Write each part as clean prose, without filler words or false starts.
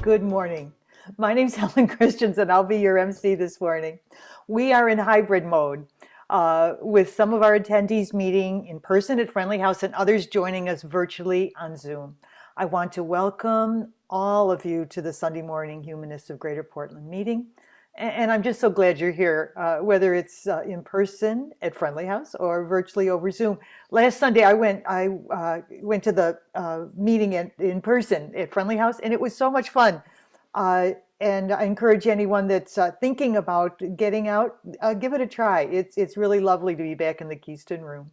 Good morning. My name's Helen Christians, and I'll be your MC this morning. We are in hybrid mode, with some of our attendees meeting in person at Friendly House and others joining us virtually on Zoom. I want to welcome all of you to the Sunday morning Humanists of Greater Portland meeting. And I'm just so glad you're here, whether it's in person at Friendly House or virtually over Zoom. Last Sunday, I went to the meeting in person at Friendly House, and it was so much fun. And I encourage anyone that's thinking about getting out, give it a try. It's really lovely to be back in the Keystone Room.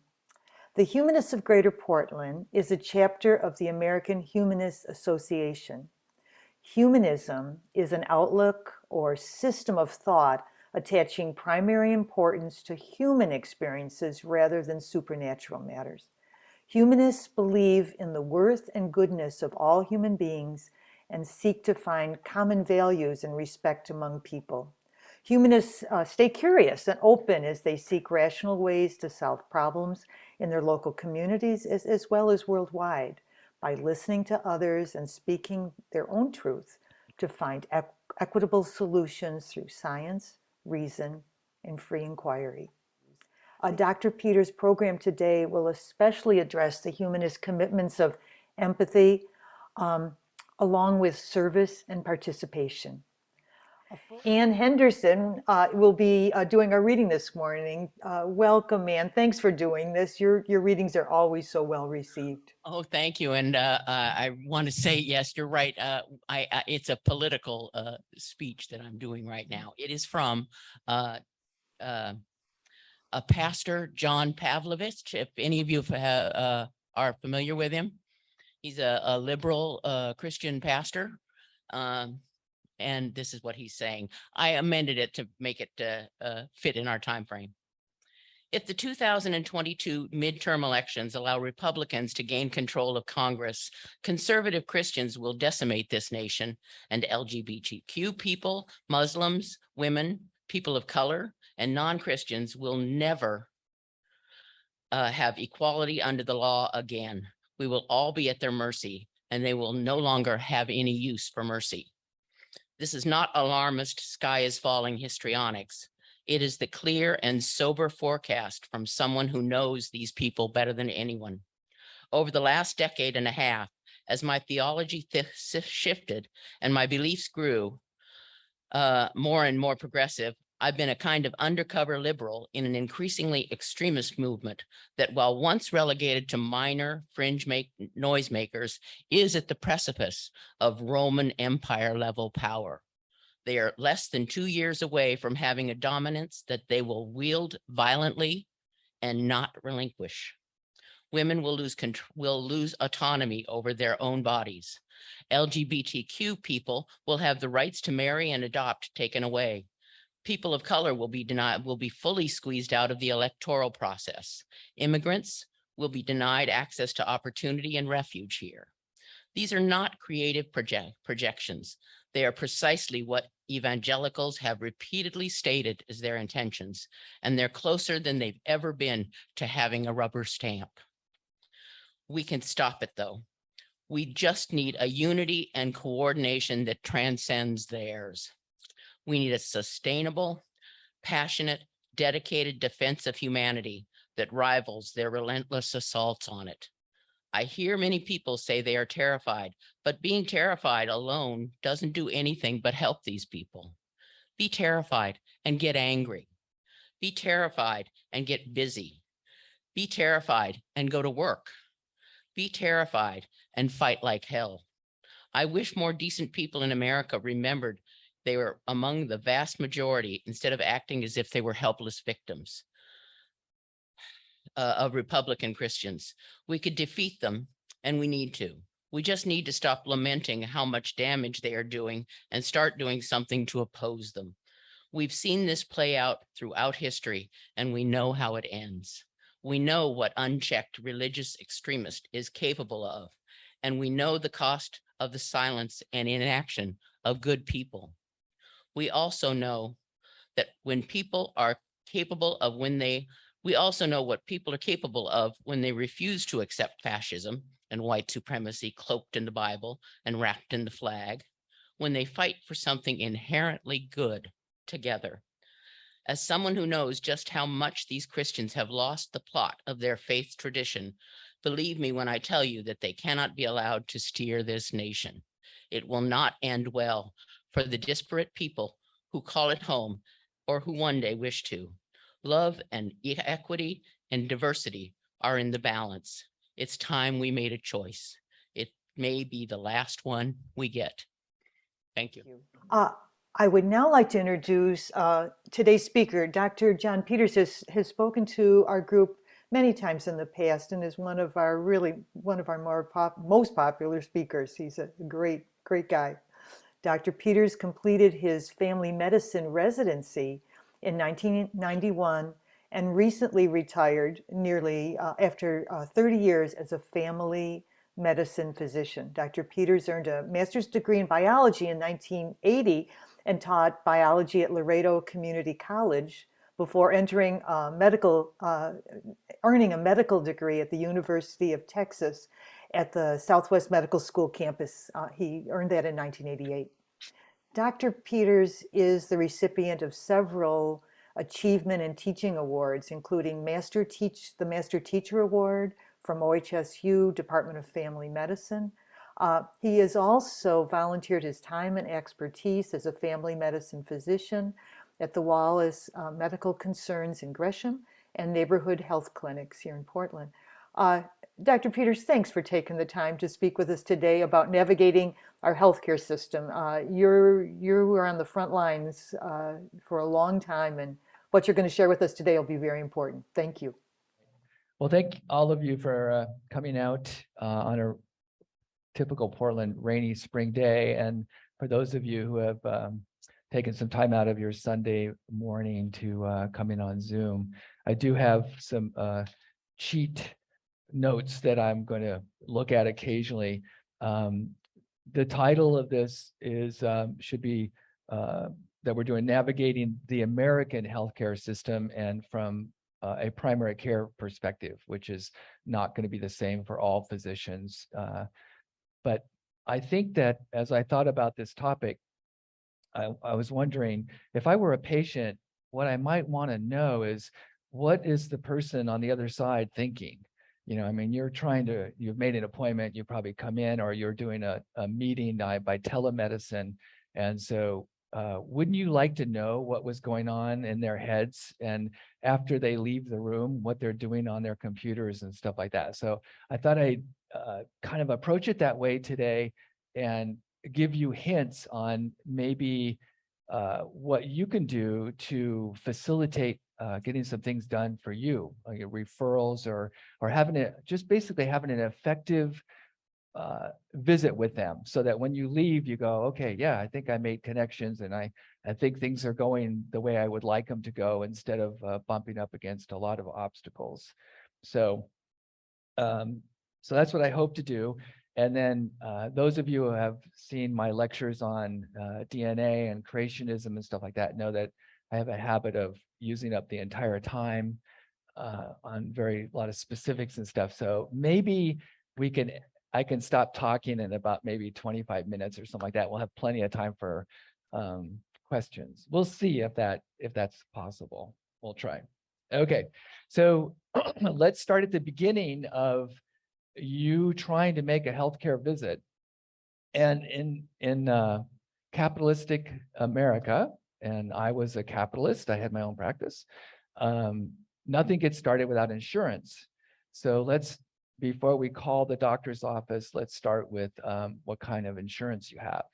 The Humanists of Greater Portland is a chapter of the American Humanist Association. Humanism is an outlook or system of thought attaching primary importance to human experiences rather than supernatural matters. Humanists believe in the worth and goodness of all human beings and seek to find common values and respect among people. Humanists stay curious and open as they seek rational ways to solve problems in their local communities as well as worldwide, by listening to others and speaking their own truth to find equitable solutions through science, reason, and free inquiry. Dr. Peters' program today will especially address the humanist commitments of empathy, along with service and participation. Ann Henderson will be doing our reading this morning. Welcome, Ann. Thanks for doing this. Your readings are always so well received. Oh, thank you. And I want to say, yes, you're right. It's a political speech that I'm doing right now. It is from a pastor, Jon Peters. If any of you are familiar with him, he's a liberal Christian pastor. And this is what he's saying. I amended it to make it fit in our time frame. If the 2022 midterm elections allow Republicans to gain control of Congress, conservative Christians will decimate this nation, and LGBTQ people, Muslims, women, people of color, and non-Christians will never have equality under the law again. We will all be at their mercy, and they will no longer have any use for mercy. This is not alarmist, sky is falling histrionics. It is the clear and sober forecast from someone who knows these people better than anyone. Over the last decade and a half, as my theology shifted and my beliefs grew more and more progressive, I've been a kind of undercover liberal in an increasingly extremist movement that, while once relegated to minor fringe noisemakers, is at the precipice of Roman Empire level power. They are less than 2 years away from having a dominance that they will wield violently and not relinquish. Women will lose autonomy over their own bodies. LGBTQ people will have the rights to marry and adopt taken away. People of color will be fully squeezed out of the electoral process. Immigrants will be denied access to opportunity and refuge here. These are not creative projections. They are precisely what evangelicals have repeatedly stated as their intentions, and they're closer than they've ever been to having a rubber stamp. We can stop it, though. We just need a unity and coordination that transcends theirs. We need a sustainable, passionate, dedicated defense of humanity that rivals their relentless assaults on it. I hear many people say they are terrified, but being terrified alone doesn't do anything but help these people. Be terrified and get angry. Be terrified and get busy. Be terrified and go to work. Be terrified and fight like hell. I wish more decent people in America remembered they were among the vast majority instead of acting as if they were helpless victims of Republican Christians. We could defeat them, and we need to. We just need to stop lamenting how much damage they are doing and start doing something to oppose them. We've seen this play out throughout history, and we know how it ends. We know what unchecked religious extremist is capable of, and we know the cost of the silence and inaction of good people. We also know that when people are capable of we also know what people are capable of when they refuse to accept fascism and white supremacy cloaked in the Bible and wrapped in the flag. when they fight for something inherently good together. As someone who knows just how much these Christians have lost the plot of their faith tradition, believe me when I tell you that they cannot be allowed to steer this nation. It will not end well for the disparate people who call it home or who one day wish to. Love and equity and diversity are in the balance. It's time we made a choice. It may be the last one we get. Thank you. Uh, I would now like to introduce today's speaker. Dr. Jon Peters has spoken to our group many times in the past and is one of our most popular speakers. He's a great guy. Dr. Peters completed his family medicine residency in 1991 and recently retired nearly after 30 years as a family medicine physician. Dr. Peters earned a master's degree in biology in 1980 and taught biology at Laredo Community College before earning a medical degree at the University of Texas at the Southwest Medical School campus. He earned that in 1988. Dr. Peters is the recipient of several achievement and teaching awards, including the Master Teacher Award from OHSU Department of Family Medicine. He has also volunteered his time and expertise as a family medicine physician at the Wallace Medical Concerns in Gresham and neighborhood health clinics here in Portland. Dr. Peters, thanks for taking the time to speak with us today about navigating our healthcare system. You were on the front lines for a long time, and what you're going to share with us today will be very important. Thank you. Well, thank all of you for coming out on a typical Portland rainy spring day. And for those of you who have taken some time out of your Sunday morning to come in on Zoom, I do have some cheat notes that I'm going to look at occasionally. The title of this is should be that we're doing navigating the American healthcare system and from a primary care perspective, which is not going to be the same for all physicians. But I think that as I thought about this topic, I was wondering if I were a patient, what I might want to know is what is the person on the other side thinking? You know, I mean, you've made an appointment, you probably come in, or you're doing a meeting by telemedicine. And so wouldn't you like to know what was going on in their heads and after they leave the room, what they're doing on their computers and stuff like that? So I thought I'd kind of approach it that way today and give you hints on maybe what you can do to facilitate getting some things done for you, like referrals or basically having an effective visit with them, so that when you leave, you go, okay, yeah, I think I made connections, and I think things are going the way I would like them to go, instead of bumping up against a lot of obstacles. So that's what I hope to do. And then those of you who have seen my lectures on DNA and creationism and stuff like that know that I have a habit of using up the entire time on a lot of specifics and stuff. So maybe I can stop talking in about maybe 25 minutes or something like that. We'll have plenty of time for questions. We'll see if that's possible. We'll try. Okay, so let's start at the beginning of you trying to make a healthcare visit. And in capitalistic America, and I was a capitalist, I had my own practice, nothing gets started without insurance. So before we call the doctor's office, let's start with what kind of insurance you have.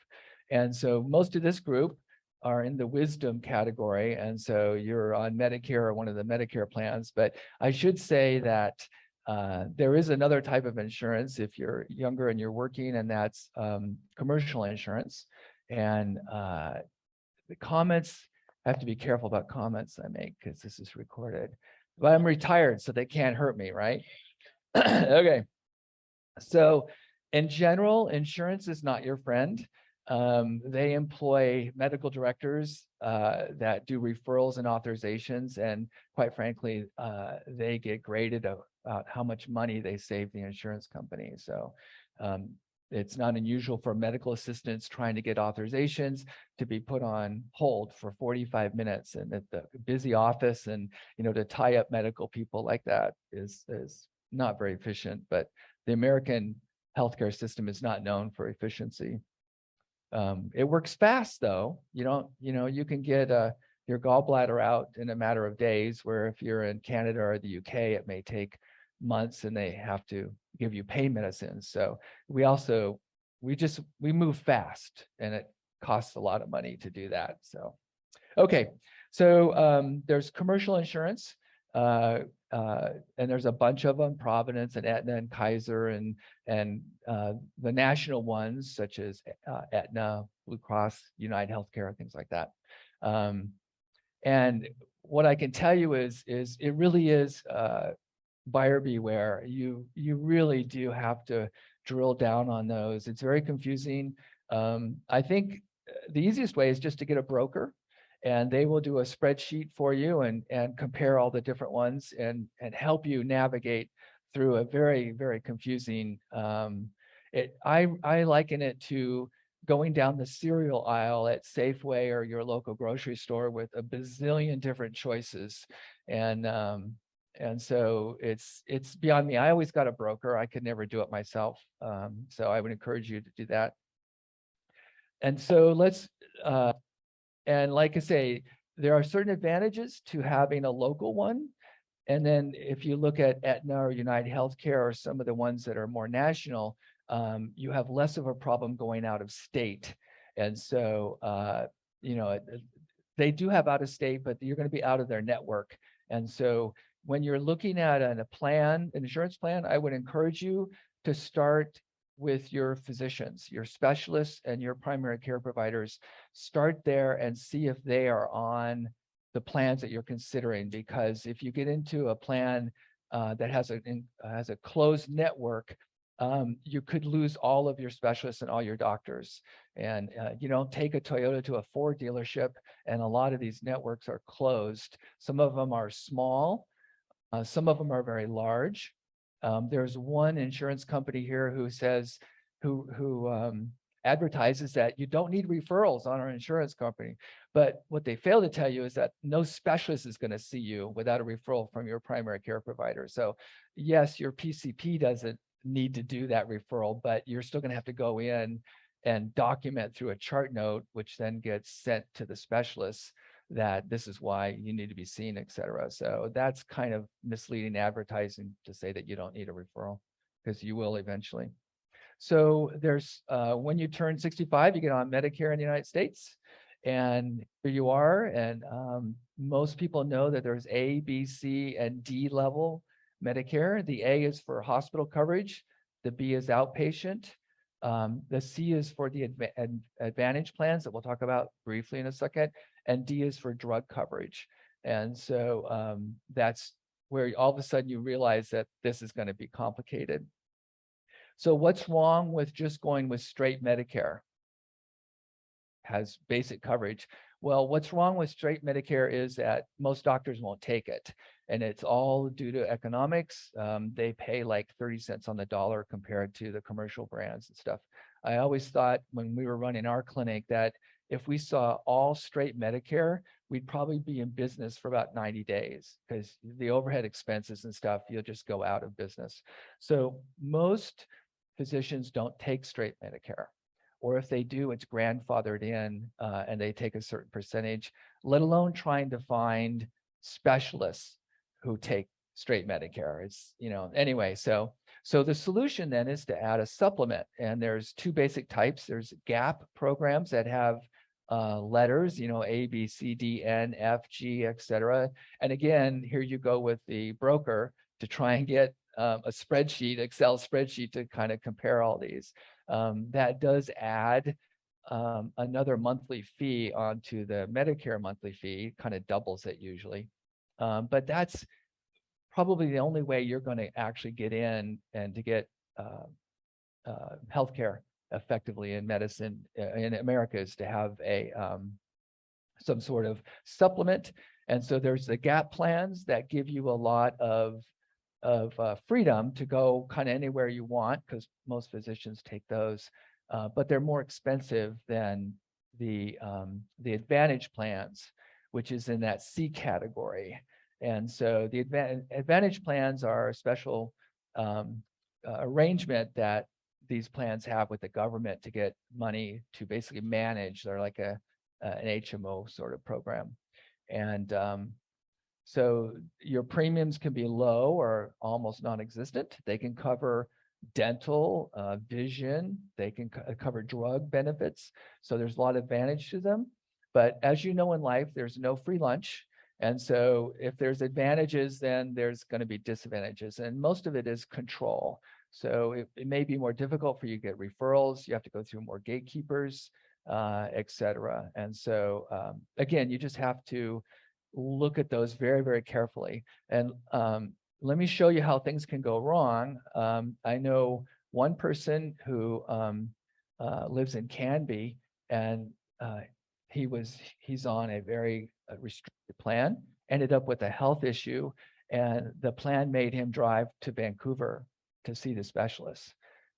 And so most of this group are in the wisdom category, and so you're on Medicare or one of the Medicare plans. But I should say that there is another type of insurance if you're younger and you're working, and that's commercial insurance. And the comments, I have to be careful about comments I make because this is recorded. But I'm retired, so they can't hurt me, right? Okay. So in general, insurance is not your friend. They employ medical directors that do referrals and authorizations, and quite frankly, they get graded about how much money they save the insurance company. So It's not unusual for medical assistants trying to get authorizations to be put on hold for 45 minutes, and at the busy office, and to tie up medical people like that is not very efficient. But the American healthcare system is not known for efficiency. It works fast though. You can get your gallbladder out in a matter of days, where if you're in Canada or the UK, it may take months, and they have to give you pain medicines. So we move fast, and it costs a lot of money to do that. So, okay. So there's commercial insurance, and there's a bunch of them: Providence and Aetna and Kaiser, and the national ones such as Aetna, Blue Cross, United Healthcare, things like that. And what I can tell you is it really is buyer beware. You really do have to drill down on those. It's very confusing. I think the easiest way is just to get a broker, and they will do a spreadsheet for you and compare all the different ones and help you navigate through a very, very confusing. I liken it to going down the cereal aisle at Safeway or your local grocery store with a bazillion different choices. And so it's beyond me. I always got a broker. I could never do it myself. So I would encourage you to do that. And so and like I say, there are certain advantages to having a local one. And then if you look at Aetna or United Healthcare or some of the ones that are more national, you have less of a problem going out of state. And so, they do have out of state, but you're going to be out of their network. And so when you're looking at an insurance plan, I would encourage you to start with your physicians, your specialists, and your primary care providers. Start there and see if they are on the plans that you're considering. Because if you get into a plan that has a closed network, you could lose all of your specialists and all your doctors. And you don't take a Toyota to a Ford dealership, and a lot of these networks are closed. Some of them are small, some of them are very large. There's one insurance company here who advertises that you don't need referrals on our insurance company. But what they fail to tell you is that no specialist is going to see you without a referral from your primary care provider. So yes, your PCP doesn't need to do that referral, but you're still going to have to go in and document through a chart note, which then gets sent to the specialists, that this is why you need to be seen, et cetera. So that's kind of misleading advertising to say that you don't need a referral, because you will eventually. So there's when you turn 65, you get on Medicare in the United States, and here you are. And most people know that there's A, B, C, and D level Medicare. The A is for hospital coverage. The B is outpatient. The C is for the advantage plans that we'll talk about briefly in a second. And D is for drug coverage. And so that's where all of a sudden you realize that this is going to be complicated. So what's wrong with just going with straight Medicare? Has basic coverage. Well, what's wrong with straight Medicare is that most doctors won't take it. And it's all due to economics. They pay like 30 cents on the dollar compared to the commercial brands and stuff. I always thought when we were running our clinic that if we saw all straight Medicare, we'd probably be in business for about 90 days, because the overhead expenses and stuff, you'll just go out of business. So most physicians don't take straight Medicare. Or if they do, it's grandfathered in and they take a certain percentage, let alone trying to find specialists who take straight Medicare. It's, anyway, so the solution then is to add a supplement. And there's two basic types. There's gap programs that have letters, A, B, C, D, N, F, G, et cetera. And again, here you go with the broker to try and get a spreadsheet, Excel spreadsheet, to kind of compare all these. That does add another monthly fee onto the Medicare monthly fee, kind of doubles it usually. But that's probably the only way you're going to actually get in and to get healthcare effectively in medicine in America, is to have a some sort of supplement. And so there's the gap plans that give you a lot of freedom to go kind of anywhere you want, because most physicians take those, but they're more expensive than the Advantage plans, which is in that C category. And so the Advantage plans are a special arrangement that these plans have with the government to get money to basically manage. They're like an HMO sort of program. And so your premiums can be low or almost non-existent. They can cover dental, vision. They can cover drug benefits. So there's a lot of advantage to them. But as you know in life, there's no free lunch. And so if there's advantages, then there's going to be disadvantages. And most of it is control. So it may be more difficult for you to get referrals. You have to go through more gatekeepers, et cetera. And so again, you just have to look at those very, very carefully. And let me show you how things can go wrong. I know one person who lives in Canby, and he's on a very restricted plan, ended up with a health issue, and the plan made him drive to Vancouver to see the specialist,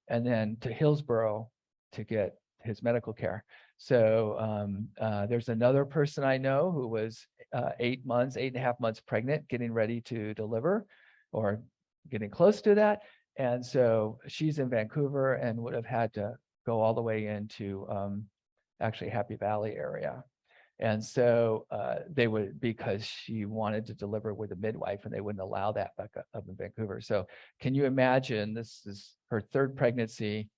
and then to Hillsborough to get his medical care. So there's another person I know who was 8.5 months pregnant, getting ready to deliver or getting close to that. And so she's in Vancouver and would have had to go all the way into actually Happy Valley area. And so they would, because she wanted to deliver with a midwife, and they wouldn't allow that back up in Vancouver. So can you imagine, this is her third pregnancy,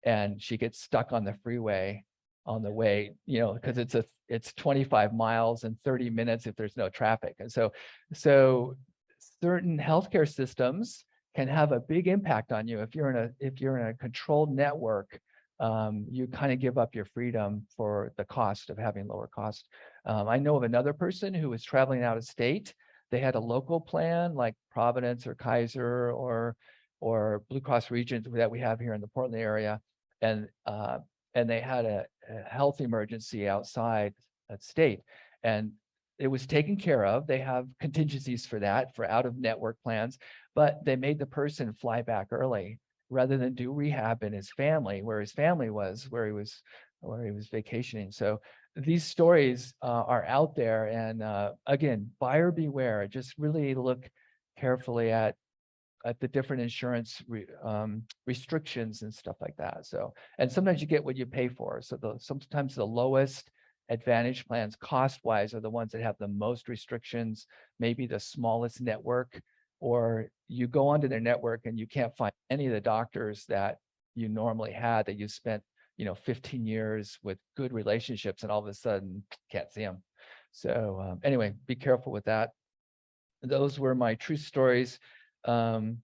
and she gets stuck on the freeway on the way, because it's 25 miles and 30 minutes if there's no traffic. And so certain healthcare systems can have a big impact on you. If you're in a controlled network, you kind of give up your freedom for the cost of having lower cost. I know of another person who was traveling out of state. They had a local plan like Providence or Kaiser or Blue Cross Region that we have here in the Portland area. And they had a health emergency outside that state, and it was taken care of. They have contingencies for that, for out of network plans, but they made the person fly back early rather than do rehab in his family, where he was vacationing. So these stories are out there, and again, buyer beware. Just really look carefully at the different insurance restrictions and stuff like that. So, and sometimes you get what you pay for. So sometimes the lowest Advantage plans cost-wise are the ones that have the most restrictions, maybe the smallest network, or you go onto their network and you can't find any of the doctors that you normally had, that you spent 15 years with good relationships, and all of a sudden can't see them. So anyway, be careful with that. Those were my true stories. And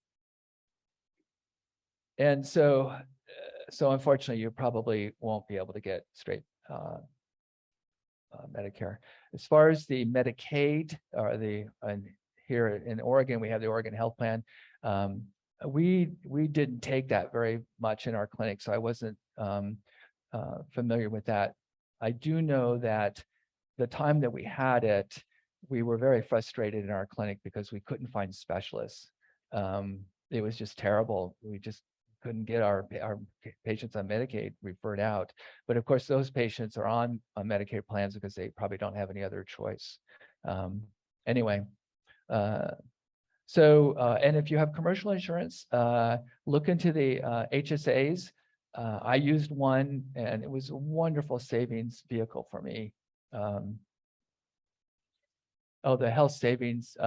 so unfortunately, you probably won't be able to get straight Medicare. As far as the Medicaid, or here in Oregon, we have the Oregon Health Plan. We didn't take that very much in our clinic, so I wasn't familiar with that. I do know that the time that we had it, we were very frustrated in our clinic because we couldn't find specialists. It was just terrible. We just couldn't get our patients on Medicaid referred out. But of course, those patients are on Medicaid plans because they probably don't have any other choice. Anyway, and if you have commercial insurance, look into the HSAs. I used one, and it was a wonderful savings vehicle for me. The health savings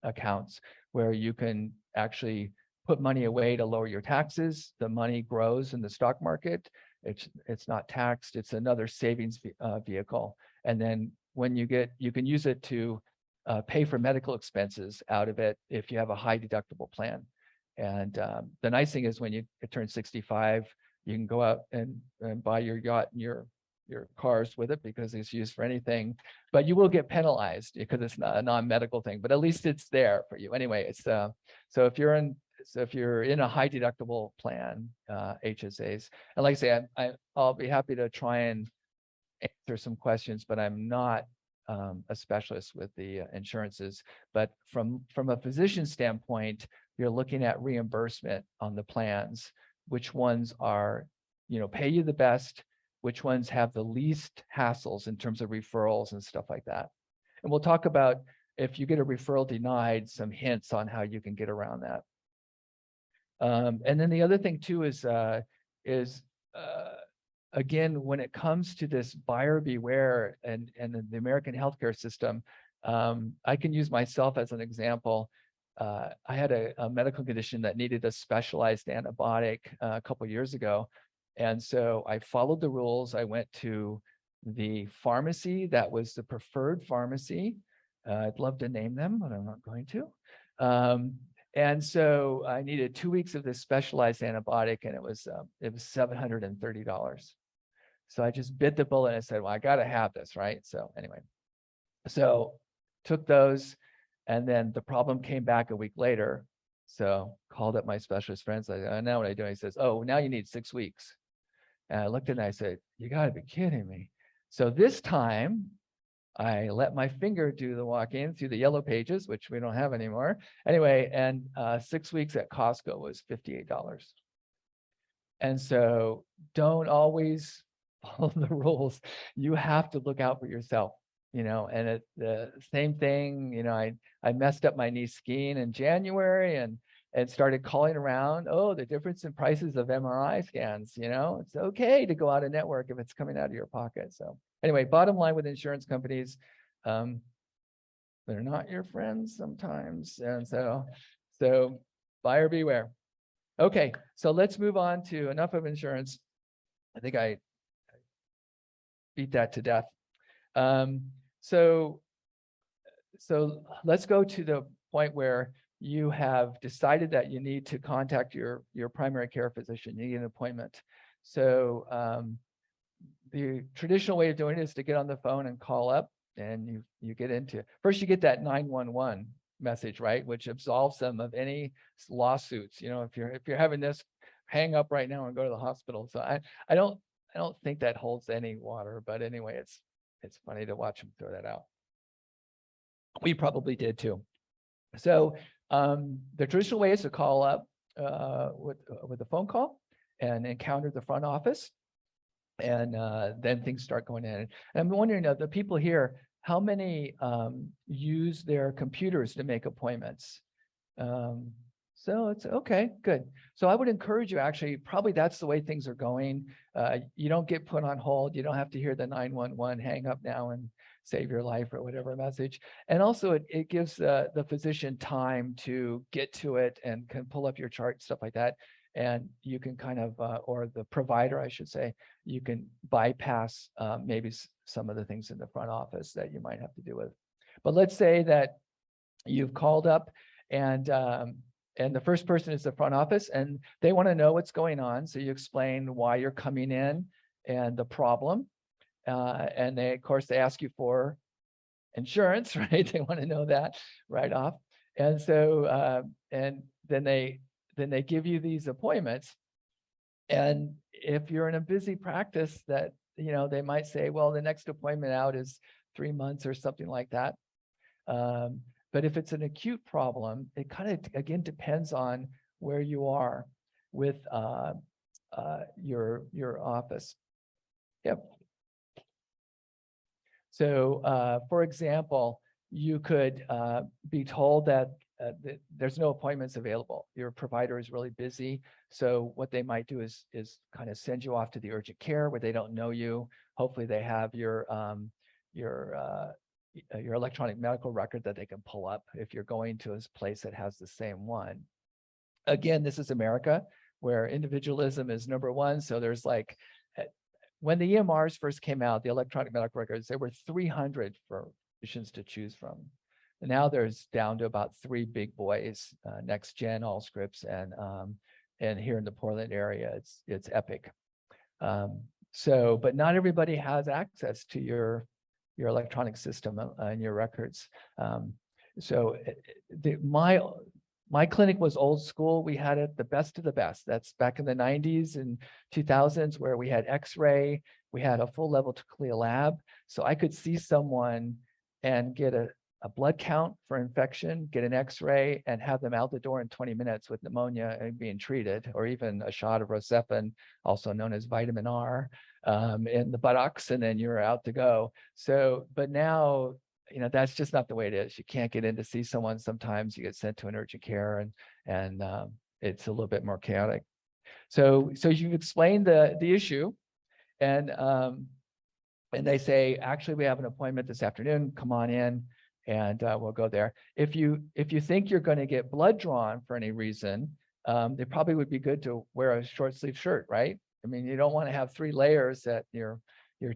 accounts, where you can actually put money away to lower your taxes. The money grows in the stock market. It's not taxed. It's another savings vehicle. And then when you can use it to pay for medical expenses out of it if you have a high deductible plan. And the nice thing is, when you turn 65, you can go out and buy your yacht and your cars with it, because it's used for anything, but you will get penalized because it's not a non-medical thing, but at least it's there for you. Anyway, it's so if you're in a high deductible plan, HSAs, and like I say, I'll be happy to try and answer some questions, but I'm not a specialist with the insurances. But from a physician standpoint, you're looking at reimbursement on the plans, which ones are, pay you the best, which ones have the least hassles in terms of referrals and stuff like that. And we'll talk about, if you get a referral denied, some hints on how you can get around that. And then the other thing too is again, when it comes to this buyer beware and the American healthcare system, I can use myself as an example. I had a medical condition that needed a specialized antibiotic a couple of years ago. And so I followed the rules. I went to the pharmacy that was the preferred pharmacy. I'd love to name them, but I'm not going to. And so I needed 2 weeks of this specialized antibiotic, and it was $730. So I just bit the bullet and I said, well, I got to have this, right? So anyway, so took those, and then the problem came back a week later. So called up my specialist friends. I said, now what I do? He says, oh, now you need 6 weeks. And I looked at it and I said, you got to be kidding me. So this time I let my finger do the walk-in through the yellow pages, which we don't have anymore. Anyway, and 6 weeks at Costco was $58. And so don't always follow the rules. You have to look out for yourself, and the same thing, I messed up my knee skiing in January and started calling around, the difference in prices of MRI scans, it's okay to go out of network if it's coming out of your pocket. So anyway, bottom line with insurance companies, they're not your friends sometimes. And so buyer beware. Okay, so let's move on to enough of insurance. I think I beat that to death. So let's go to the point where you have decided that you need to contact your primary care physician. You need an appointment. So the traditional way of doing it is to get on the phone and call up, and you get into, first you get that 911 message, right, which absolves them of any lawsuits. If you're having this, hang up right now and go to the hospital. So I don't think that holds any water, but anyway, it's funny to watch them throw that out. We probably did too. So the traditional way is to call up with a phone call and encounter the front office, and then things start going in. And I'm wondering, the people here, how many use their computers to make appointments? So it's okay, good. So I would encourage you, actually, probably that's the way things are going. You don't get put on hold. You don't have to hear the 911, hang up now and save your life or whatever message. And also it gives the physician time to get to it and can pull up your chart, stuff like that. And you can kind of, or the provider, I should say, you can bypass maybe some of the things in the front office that you might have to do with. But let's say that you've called up and the first person is the front office, and they want to know what's going on. So you explain why you're coming in and the problem. And they, of course, they ask you for insurance, right? They want to know that right off. And so, and then they give you these appointments. And if you're in a busy practice that, they might say, well, the next appointment out is 3 months or something like that. But if it's an acute problem, it kind of, again, depends on where you are with your office. Yep. So, for example, you could be told that there's no appointments available. Your provider is really busy. So what they might do is kind of send you off to the urgent care where they don't know you. Hopefully they have your electronic medical record that they can pull up if you're going to a place that has the same one. Again, this is America, where individualism is number one. So there's like, when the EMRs first came out, the electronic medical records, there were 300 for physicians to choose from. And now there's down to about 3 big boys, NextGen, Allscripts, and here in the Portland area, it's Epic. So, but not everybody has access to your electronic system and your records. So my clinic was old school. We had it the best of the best. That's back in the 90s and 2000s, where we had X-ray, we had a full level CLIA lab. So I could see someone and get a blood count for infection, get an x-ray, and have them out the door in 20 minutes with pneumonia and being treated, or even a shot of Rocephin, also known as vitamin R, in the buttocks, and then you're out to go. So, but now, that's just not the way it is. You can't get in to see someone. Sometimes you get sent to an urgent care, and it's a little bit more chaotic. So you explain the issue, and they say, actually, we have an appointment this afternoon. Come on in, and we'll go there. If you think you're going to get blood drawn for any reason, it probably would be good to wear a short sleeve shirt, right? I mean, you don't want to have 3 layers that you're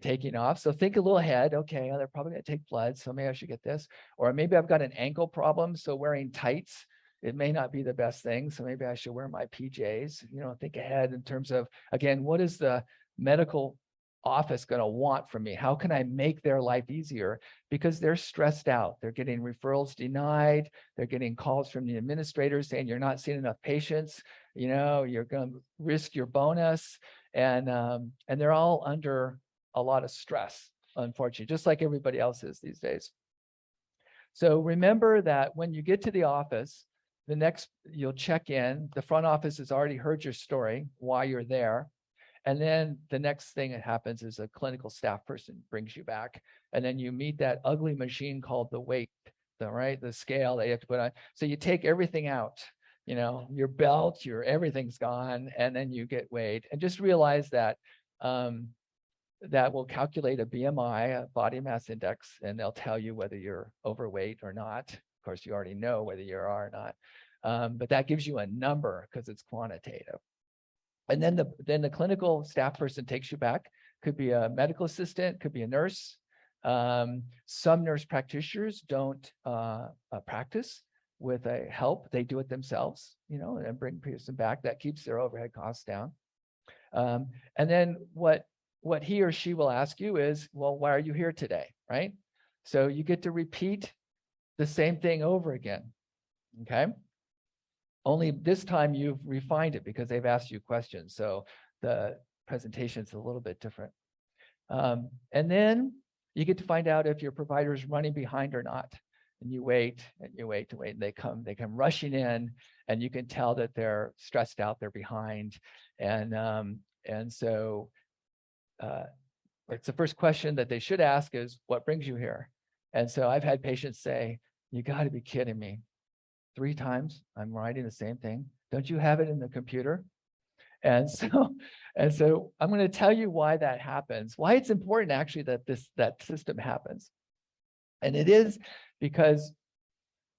taking off. So think a little ahead. Okay, they're probably going to take blood, so maybe I should get this. Or maybe I've got an ankle problem, so wearing tights, it may not be the best thing. So maybe I should wear my PJs. Think ahead in terms of, again, what is the medical office going to want from me? How can I make their life easier? Because they're stressed out. They're getting referrals denied. They're getting calls from the administrators saying you're not seeing enough patients. You're going to risk your bonus, and they're all under a lot of stress, unfortunately, just like everybody else is these days. So remember that when you get to the office, you'll check in. The front office has already heard your story, why you're there. And then the next thing that happens is a clinical staff person brings you back. And then you meet that ugly machine called the weight, the scale that you have to put on. So you take everything out, your belt, everything's gone, and then you get weighed. And just realize that that will calculate a BMI, a body mass index, and they'll tell you whether you're overweight or not. Of course, you already know whether you are or not. But that gives you a number because it's quantitative. And then the clinical staff person takes you back. Could be a medical assistant, could be a nurse. Some nurse practitioners don't practice with a help. They do it themselves, and bring person back. That keeps their overhead costs down. And then what he or she will ask you is, well, why are you here today, right? So you get to repeat the same thing over again, okay? Only this time you've refined it because they've asked you questions. So the presentation is a little bit different. And then you get to find out if your provider is running behind or not. And you wait and you wait to wait. And they come rushing in, and you can tell that they're stressed out, they're behind. And so it's the first question that they should ask is, what brings you here? And so I've had patients say, you got to be kidding me. 3 times I'm writing the same thing. Don't you have it in the computer? And so I'm going to tell you why that happens, why it's important actually that system happens. And it is because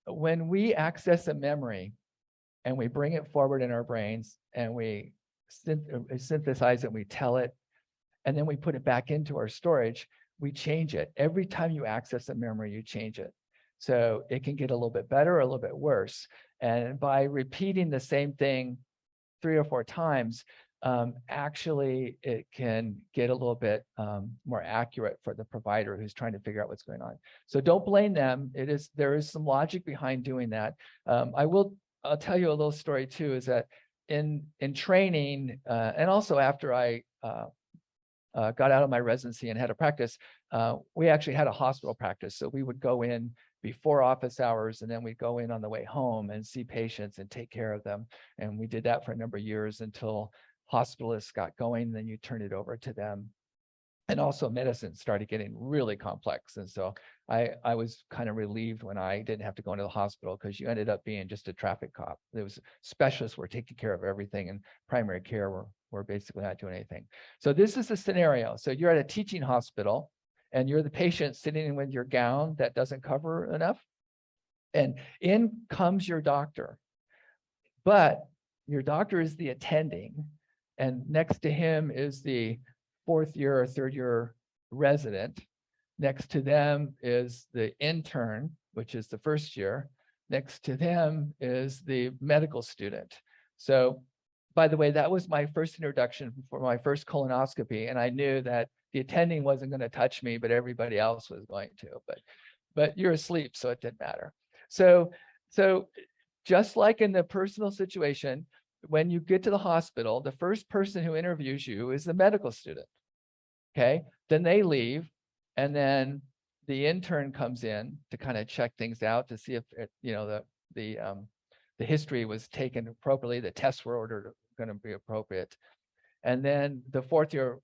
when we access a memory and we bring it forward in our brains and we synthesize it, we tell it, and then we put it back into our storage, we change it. Every time you access a memory, you change it. So it can get a little bit better or a little bit worse. And by repeating the same thing 3 or 4 times, actually it can get a little bit more accurate for the provider who's trying to figure out what's going on. So don't blame them. There is some logic behind doing that. I'll tell you a little story too, is that in training, and also after I got out of my residency and had a practice, we actually had a hospital practice. So we would go in before office hours, and then we'd go in on the way home and see patients and take care of them. And we did that for a number of years until hospitalists got going, then you turn it over to them. And also medicine started getting really complex. And so I was kind of relieved when I didn't have to go into the hospital, because you ended up being just a traffic cop. There was specialists were taking care of everything, and primary care were basically not doing anything. So this is the scenario. So you're at a teaching hospital, and you're the patient sitting in with your gown that doesn't cover enough. And in comes your doctor. But your doctor is the attending, and next to him is the 4th year or 3rd year resident. Next to them is the intern, which is the 1st year. Next to them is the medical student. So, by the way, that was my first introduction for my first colonoscopy, and I knew that the attending wasn't going to touch me, but everybody else was going to. But you're asleep, so it didn't matter. So just like in the personal situation, when you get to the hospital, the first person who interviews you is the medical student. Okay, then they leave, and then the intern comes in to kind of check things out to see if the history was taken appropriately, the tests were ordered going to be appropriate, and then the fourth year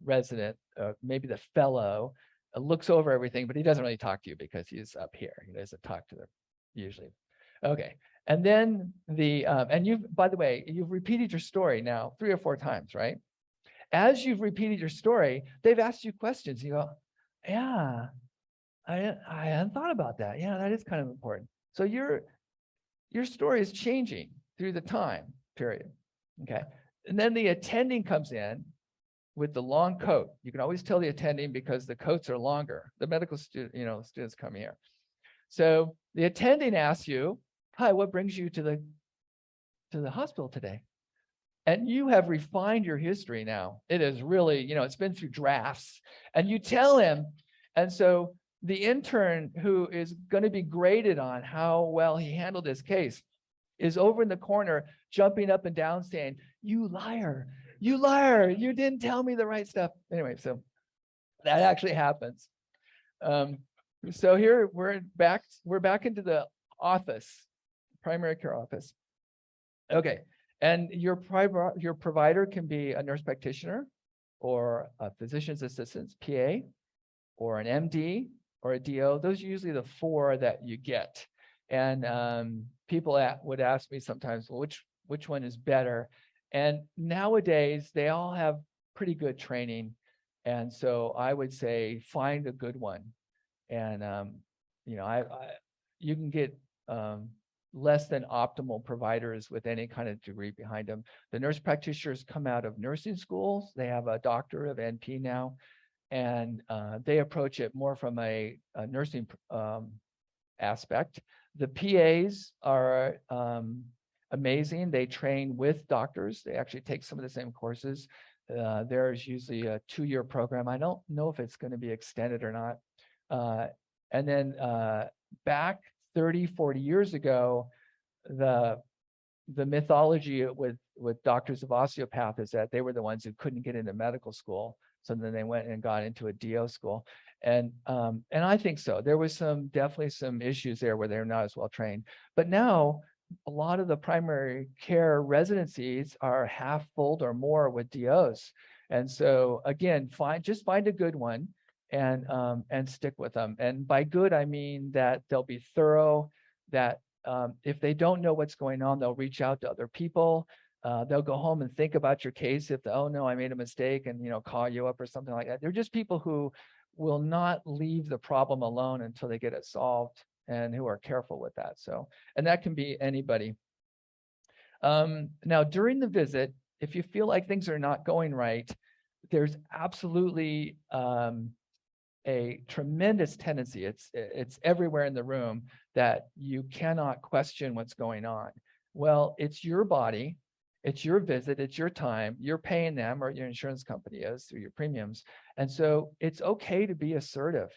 resident, maybe the fellow, looks over everything, but he doesn't really talk to you because he's up here. He doesn't talk to them usually. Okay, and then and you've, by the way, you've repeated your story now 3 or 4 times, right? As you've repeated your story, they've asked you questions. You go, yeah, I hadn't thought about that. Yeah, that is kind of important. So your story is changing through the time period. Okay. And then the attending comes in with the long coat. You can always tell the attending because the coats are longer. The medical students come here. So the attending asks you, hi, what brings you to the hospital today? And you have refined your history now. It is really, it's been through drafts, and you tell him. And so the intern, who is going to be graded on how well he handled this case, is over in the corner jumping up and down saying, you liar, you didn't tell me the right stuff. Anyway, so that actually happens. So here we're back into the office, primary care office. Okay. And your provider can be a nurse practitioner or a physician's assistant, PA, or an MD or a DO. Those are usually the 4 that you get. And people would ask me sometimes, well, which one is better? And nowadays, they all have pretty good training. And so I would say find a good one. And, you can get less than optimal providers with any kind of degree behind them. The nurse practitioners come out of nursing schools. They have a doctor of NP now, and they approach it more from a nursing aspect. The PAs are amazing. They train with doctors. They actually take some of the same courses. There's usually a 2-year program. I don't know if it's going to be extended or not. And then back 30, 40 years ago, the mythology with doctors of osteopath is that they were the ones who couldn't get into medical school. So then they went and got into a DO school. And I think so. There was definitely some issues there where they're not as well trained. But now a lot of the primary care residencies are half full or more with DOs. And so again, just find a good one and stick with them. And by good, I mean that they'll be thorough, that if they don't know what's going on, they'll reach out to other people. They'll go home and think about your case if oh no, I made a mistake, and call you up or something like that. They're just people who will not leave the problem alone until they get it solved, and who are careful with that. So, and that can be anybody. Now during the visit, if you feel like things are not going right, there's absolutely a tremendous tendency, it's everywhere in the room, that you cannot question what's going on. Well, it's your body, it's your visit, it's your time, you're paying them, or your insurance company is through your premiums. And so it's okay to be assertive,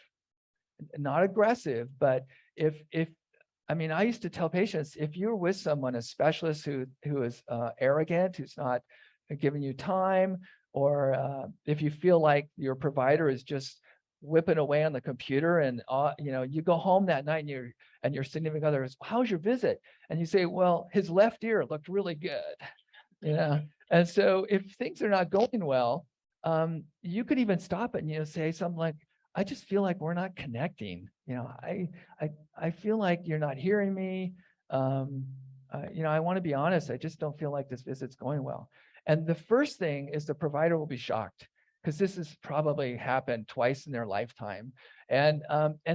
not aggressive, but I used to tell patients, if you're with someone, a specialist who is arrogant, who's not giving you time, or if you feel like your provider is just whipping away on the computer, and you go home that night and your significant other is, how's your visit? And you say, well, his left ear looked really good. And so if things are not going well, you could even stop it and say something like, I just feel like we're not connecting. I feel like you're not hearing me. I want to be honest, I just don't feel like this visit's going well. And the first thing is the provider will be shocked, because this has probably happened twice in their lifetime. And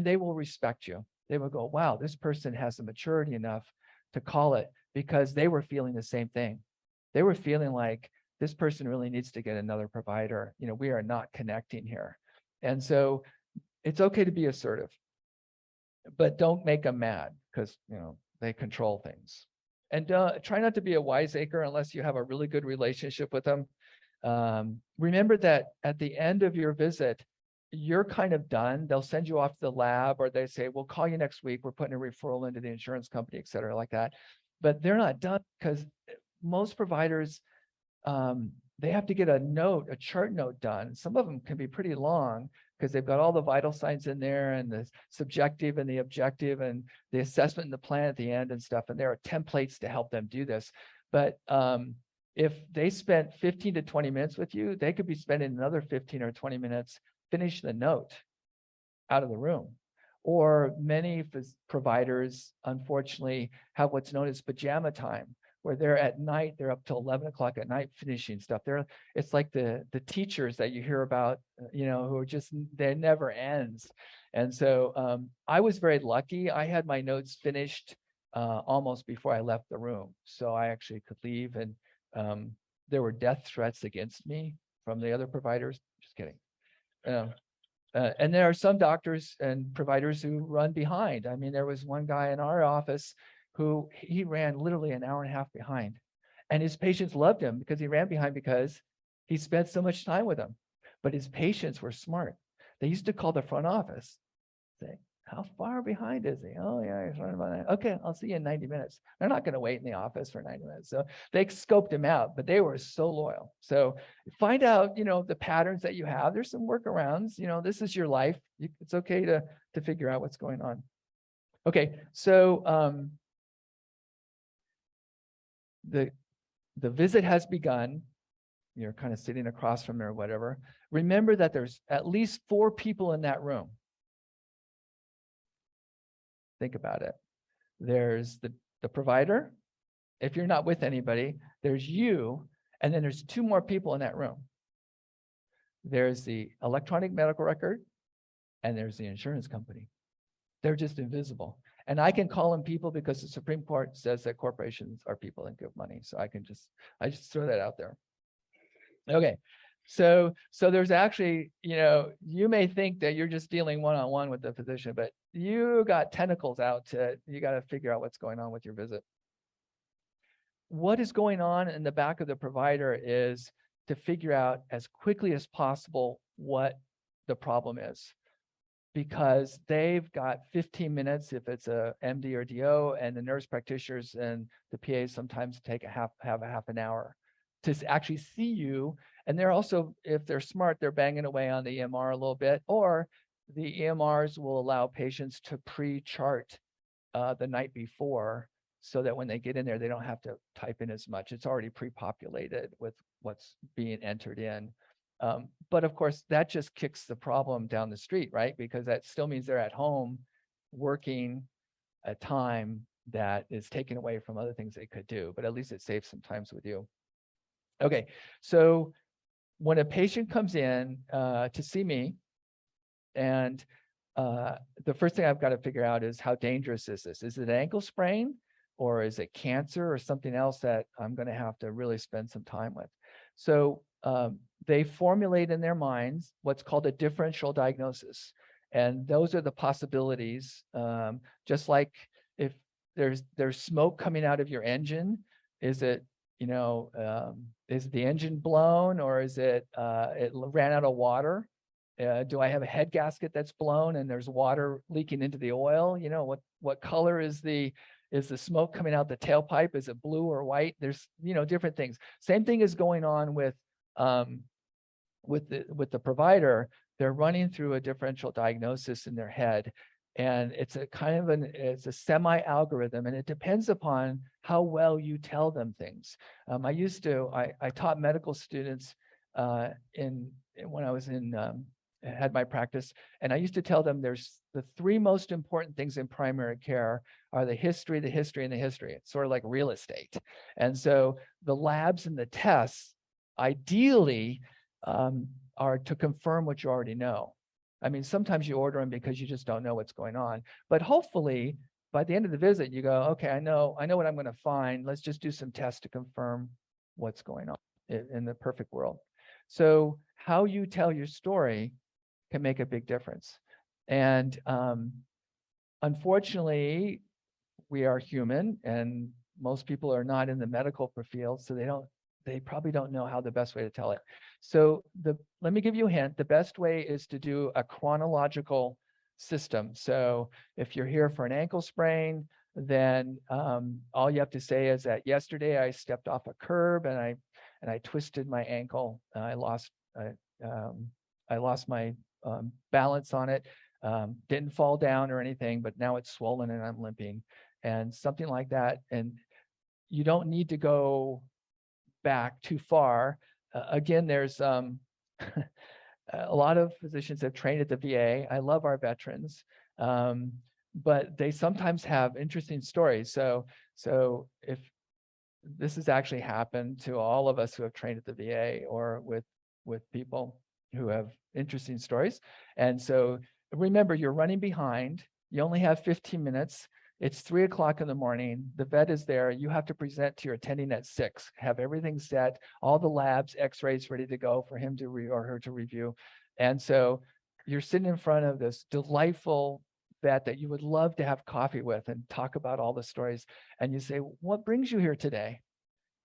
they will respect you. They will go, wow, this person has the maturity enough to call it, because they were feeling the same thing. They were feeling like this person really needs to get another provider. We are not connecting here. And so it's okay to be assertive, but don't make them mad, because they control things. And try not to be a wiseacre unless you have a really good relationship with them. Remember that at the end of your visit, you're kind of done. They'll send you off to the lab, or they say, we'll call you next week. We're putting a referral into the insurance company, et cetera, like that. But they're not done, because most providers, they have to get a chart note done. Some of them can be pretty long because they've got all the vital signs in there and the subjective and the objective and the assessment and the plan at the end and stuff. And there are templates to help them do this. But if they spent 15 to 20 minutes with you, they could be spending another 15 or 20 minutes finish the note out of the room. Or many providers, unfortunately, have what's known as pajama time, where they're at night, they're up till 11 o'clock at night finishing stuff. It's like the teachers that you hear about, who are just, they never ends. And so I was very lucky. I had my notes finished almost before I left the room. So I actually could leave, and there were death threats against me from the other providers. Just kidding. And there are some doctors and providers who run behind. I mean, there was one guy in our office who he ran literally an hour and a half behind. And his patients loved him because he ran behind, because he spent so much time with them. But his patients were smart. They used to call the front office, say, how far behind is he? Oh, yeah, he's running about that. Okay, I'll see you in 90 minutes. They're not going to wait in the office for 90 minutes. So they scoped him out, but they were so loyal. So find out, the patterns that you have. There's some workarounds. This is your life. It's okay to figure out what's going on. Okay, so the visit has begun. You're kind of sitting across from her or whatever. Remember that there's at least 4 people in that room. Think about it. There's the provider. If you're not with anybody, there's you, and then there's 2 more people in that room. There's the electronic medical record, and there's the insurance company. They're just invisible. And I can call them people because the Supreme Court says that corporations are people and give money. So I just throw that out there. Okay. So there's actually, you may think that you're just dealing one-on-one with the physician, but you got tentacles out you got to figure out what's going on with your visit. What is going on in the back of the provider is to figure out as quickly as possible what the problem is, because they've got 15 minutes if it's a MD or DO, and the nurse practitioners and the PAs sometimes take have a half an hour to actually see you. And they're also, if they're smart, they're banging away on the EMR a little bit, or the EMRs will allow patients to pre-chart the night before, so that when they get in there, they don't have to type in as much. It's already pre-populated with what's being entered in. But of course, that just kicks the problem down the street, right? Because that still means they're at home working a time that is taken away from other things they could do, but at least it saves some times with you. Okay, so when a patient comes in to see me, and the first thing I've got to figure out is, how dangerous is this? Is it an ankle sprain, or is it cancer, or something else that I'm going to have to really spend some time with? So they formulate in their minds what's called a differential diagnosis. And those are the possibilities, just like if there's smoke coming out of your engine, is it, is the engine blown, or is it ran out of water? Do I have a head gasket that's blown and there's water leaking into the oil? What color is the smoke coming out the tailpipe? Is it blue or white? There's, different things. Same thing is going on with the provider. They're running through a differential diagnosis in their head. And it's a kind of it's a semi-algorithm, and it depends upon how well you tell them things. I taught medical students when I was had my practice, and I used to tell them there's the 3 most important things in primary care are the history, the history, and the history. It's sort of like real estate. And so the labs and the tests ideally are to confirm what you already know. I mean, sometimes you order them because you just don't know what's going on. But hopefully, by the end of the visit, you go, okay, I know what I'm going to find. Let's just do some tests to confirm what's going on in the perfect world. So how you tell your story can make a big difference. And unfortunately, we are human, and most people are not in the medical field, so they probably don't know how the best way to tell it. So let me give you a hint. The best way is to do a chronological system. So if you're here for an ankle sprain, then all you have to say is that yesterday I stepped off a curb and I twisted my ankle. I lost my balance on it. Didn't fall down or anything, but now it's swollen and I'm limping and something like that. And you don't need to go back too far. Again, there's a lot of physicians have trained at the VA. I love our veterans, but they sometimes have interesting stories. So if this has actually happened to all of us who have trained at the VA or with people who have interesting stories. And so remember, you're running behind. You only have 15 minutes. It's 3 o'clock in the morning. The vet is there. You have to present to your attending at 6, have everything set, all the labs, x-rays ready to go for him to or her to review. And so you're sitting in front of this delightful vet that you would love to have coffee with and talk about all the stories. And you say, what brings you here today?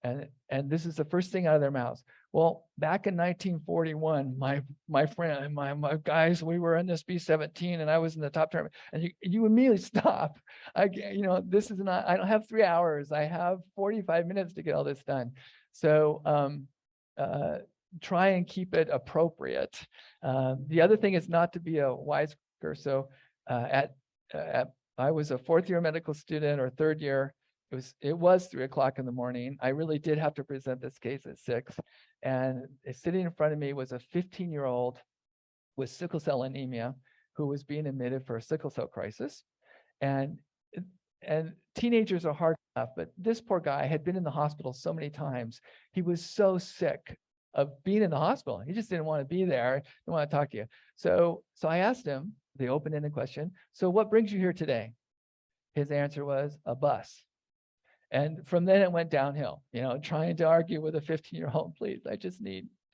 And this is the first thing out of their mouths. Well, back in 1941, my friend, my guys, we were in this B-17 and I was in the top tournament. And you immediately stop. This is not, I don't have 3 hours. I have 45 minutes to get all this done. So try and keep it appropriate. The other thing is not to be a wisecracker. So I was a 4th year medical student or 3rd year. It was 3 o'clock in the morning. I really did have to present this case at 6. And sitting in front of me was a 15-year-old with sickle cell anemia who was being admitted for a sickle cell crisis. And teenagers are hard enough, but this poor guy had been in the hospital so many times. He was so sick of being in the hospital. He just didn't want to be there. Didn't want to talk to you. So I asked him the open-ended question, so what brings you here today? His answer was a bus. And from then it went downhill, trying to argue with a 15-year-old, please,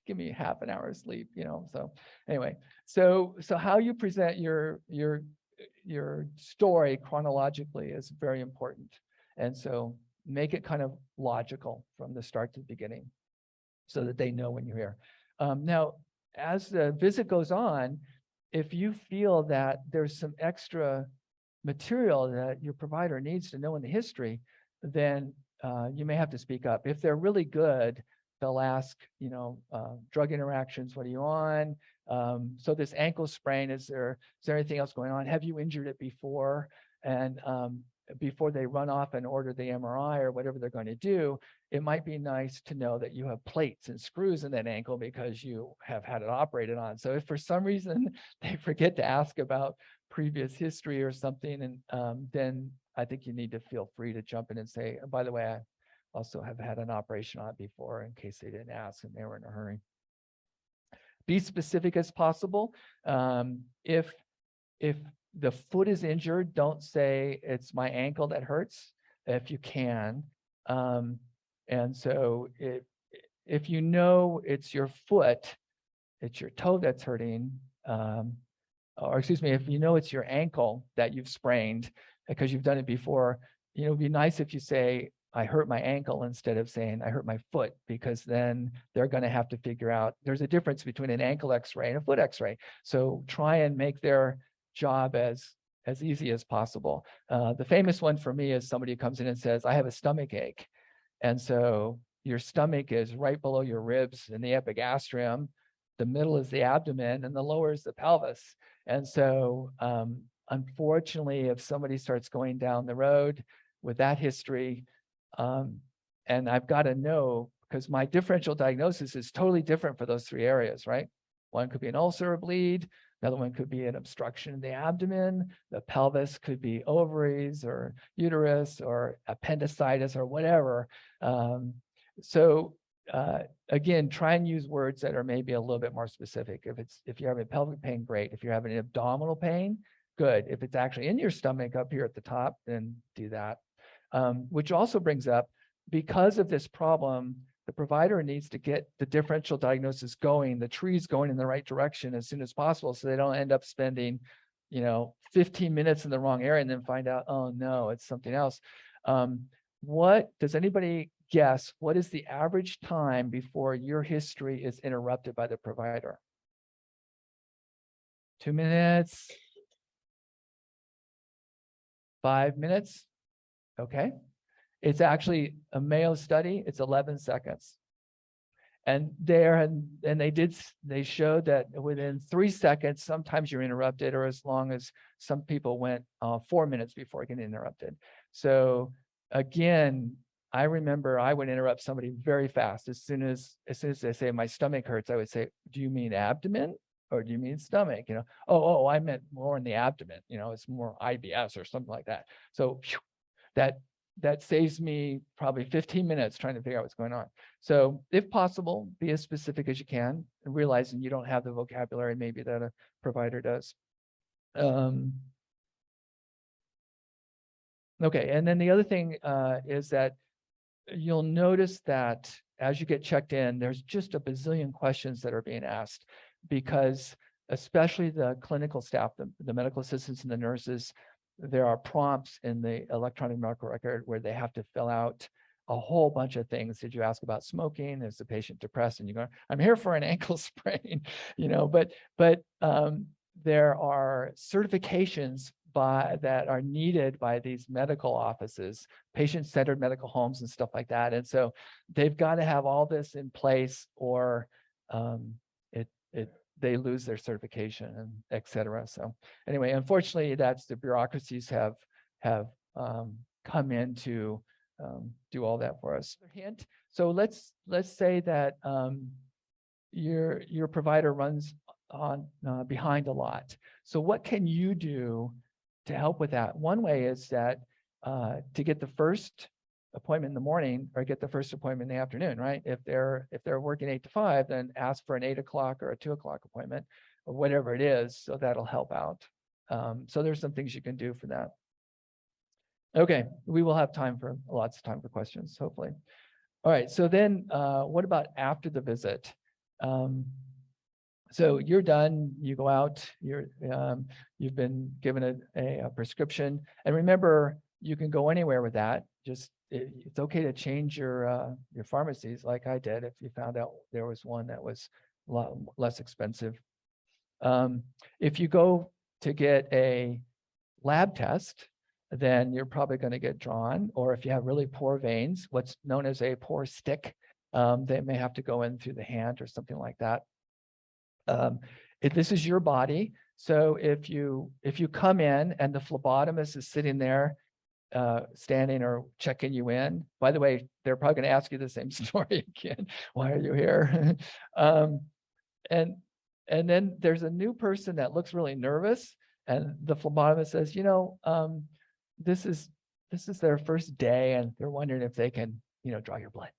give me half an hour of sleep, So anyway, so how you present your story chronologically is very important. And so make it kind of logical from the start to the beginning so that they know when you're here. Now, as the visit goes on, if you feel that there's some extra material that your provider needs to know in the history, then you may have to speak up. If they're really good, they'll ask, drug interactions, what are you on? So this ankle sprain, is there anything else going on? Have you injured it before? And before they run off and order the MRI or whatever they're going to do, it might be nice to know that you have plates and screws in that ankle because you have had it operated on. So if for some reason they forget to ask about previous history or something, and then I think you need to feel free to jump in and say, by the way, I also have had an operation on it before, in case they didn't ask and they were in a hurry. Be specific as possible. If the foot is injured, don't say it's my ankle that hurts, if you can. And so if you know it's your foot, it's your toe that's hurting, or excuse me, if you know it's your ankle that you've sprained because you've done it before, it'd be nice if you say, I hurt my ankle, instead of saying I hurt my foot, because then they're going to have to figure out there's a difference between an ankle x-ray and a foot x-ray. So try and make their job as easy as possible. The famous one for me is somebody who comes in and says, I have a stomach ache. And so your stomach is right below your ribs in the epigastrium. The middle is the abdomen and the lower is the pelvis. And so unfortunately, if somebody starts going down the road with that history, and I've got to know, because my differential diagnosis is totally different for those 3 areas, right? One could be an ulcer or bleed. Another one could be an obstruction in the abdomen. The pelvis could be ovaries or uterus or appendicitis or whatever. Again, try and use words that are maybe a little bit more specific. If you're having pelvic pain, great. If you're having abdominal pain, good. If it's actually in your stomach up here at the top, then do that. Which also brings up, because of this problem, the provider needs to get the differential diagnosis going, the trees going in the right direction as soon as possible, so they don't end up spending, 15 minutes in the wrong area and then find out, oh no, it's something else. What does anybody guess? What is the average time before your history is interrupted by the provider? 2 minutes? 5 minutes? Okay. It's actually a Mayo study. It's 11 seconds. And they showed that within 3 seconds, sometimes you're interrupted, or as long as some people went 4 minutes before getting interrupted. So again, I remember I would interrupt somebody very fast. As soon as they say my stomach hurts, I would say, do you mean abdomen or do you mean stomach? Oh, I meant more in the abdomen. It's more IBS or something like that. So phew, that saves me probably 15 minutes trying to figure out what's going on. So if possible, be as specific as you can, and realizing you don't have the vocabulary maybe that a provider does. Okay, and then the other thing is that you'll notice that as you get checked in, there's just a bazillion questions that are being asked, because especially the clinical staff, the medical assistants and the nurses, there are prompts in the electronic medical record where they have to fill out a whole bunch of things. Did you ask about smoking? Is the patient depressed? And you go, I'm here for an ankle sprain, but there are certifications that are needed by these medical offices, patient-centered medical homes and stuff like that. And so they've got to have all this in place, or they lose their certification, and et cetera. So anyway, unfortunately, that's the bureaucracies have come in to do all that for us. Hint. So let's say that your provider runs on behind a lot. So what can you do to help with that? One way is that to get the first appointment in the morning, or get the first appointment in the afternoon, right? If they're working 8 to 5, then ask for an 8 o'clock or a 2 o'clock appointment, or whatever it is. So that'll help out. So there's some things you can do for that. Okay, we will have lots of time for questions, hopefully. All right, so then what about after the visit? So you're done, you go out, you've been given a prescription. And remember, you can go anywhere with that. Just it's okay to change your pharmacies, like I did, if you found out there was one that was a lot less expensive. If you go to get a lab test, then you're probably going to get drawn. Or if you have really poor veins, what's known as a poor stick, they may have to go in through the hand or something like that. If this is your body, so if you come in and the phlebotomist is sitting there, standing or checking you in, by the way, they're probably going to ask you the same story again. Why are you here? And then there's a new person that looks really nervous, and the phlebotomist says, this is their first day, and they're wondering if they can, draw your blood.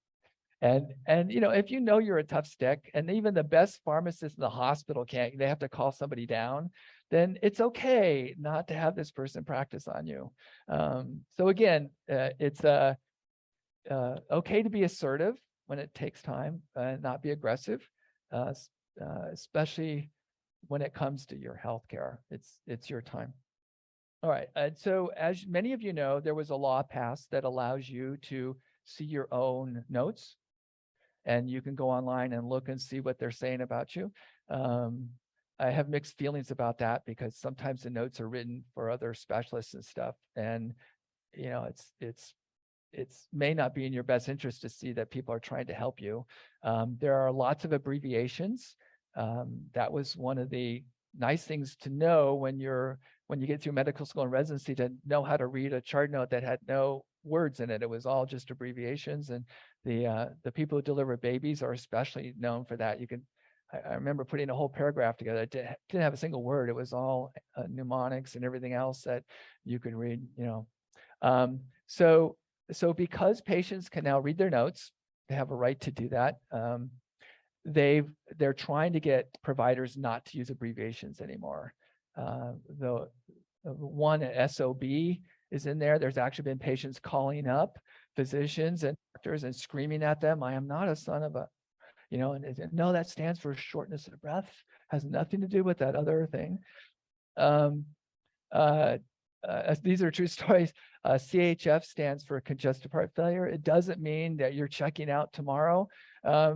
And if you're a tough stick, and even the best pharmacist in the hospital they have to call somebody down, then it's okay not to have this person practice on you. So again, it's okay to be assertive when it takes time, not be aggressive, especially when it comes to your healthcare. It's your time. All right. And so as many of you know, there was a law passed that allows you to see your own notes. And you can go online and look and see what they're saying about you. I have mixed feelings about that, because sometimes the notes are written for other specialists and stuff. And, it's may not be in your best interest to see that people are trying to help you. There are lots of abbreviations. That was one of the nice things to know when you get through medical school and residency, to know how to read a chart note that had no words in it. It was all just abbreviations. And the people who deliver babies are especially known for that. I remember putting a whole paragraph together. It didn't have a single word. It was all mnemonics and everything else that you could read. So because patients can now read their notes, they have a right to do that. They're trying to get providers not to use abbreviations anymore. The one SOB is in there. There's actually been patients calling up physicians and doctors and screaming at them, "I am not a son of a," and no, that stands for shortness of breath. Has nothing to do with that other thing. These are true stories. CHF stands for congestive heart failure. It doesn't mean that you're checking out tomorrow.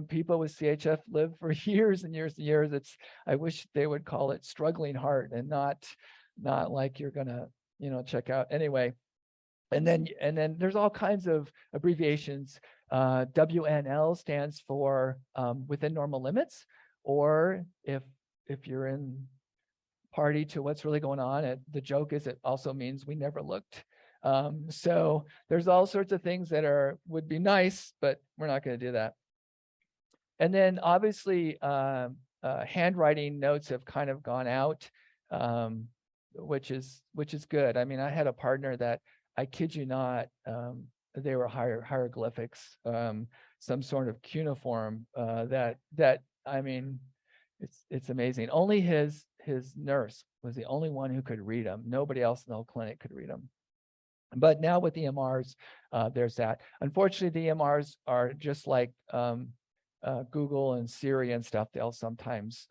People with CHF live for years and years and years. I wish they would call it struggling heart, and not like you're gonna, check out. Anyway, And then there's all kinds of abbreviations. WNL stands for within normal limits, or if you're in party to what's really going on, the joke is it also means we never looked. So there's all sorts of things that would be nice, but we're not going to do that. And then obviously handwriting notes have kind of gone out, which is good. I mean, I had a partner that, I kid you not, they were hieroglyphics, some sort of cuneiform that I mean, it's amazing. Only his nurse was the only one who could read them. Nobody else in the whole clinic could read them. But now with EMRs, there's that. Unfortunately, the EMRs are just like Google and Siri and stuff. They'll sometimes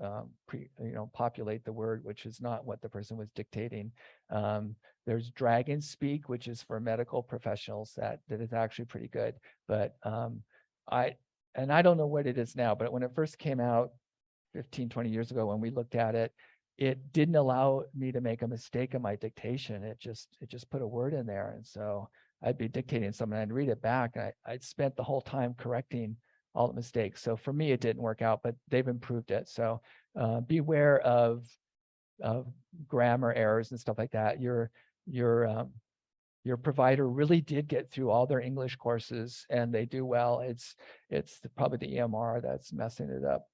populate the word, which is not what the person was dictating. There's Dragon Speak, which is for medical professionals. That is actually pretty good. But I don't know what it is now, but when it first came out 15, 20 years ago, when we looked at it, it didn't allow me to make a mistake in my dictation. It just put a word in there. And so I'd be dictating something, I'd read it back. I'd spent the whole time correcting all the mistakes. So for me, it didn't work out, but they've improved it. So beware of grammar errors and stuff like that. Your provider really did get through all their English courses and they do well. It's probably the EMR that's messing it up.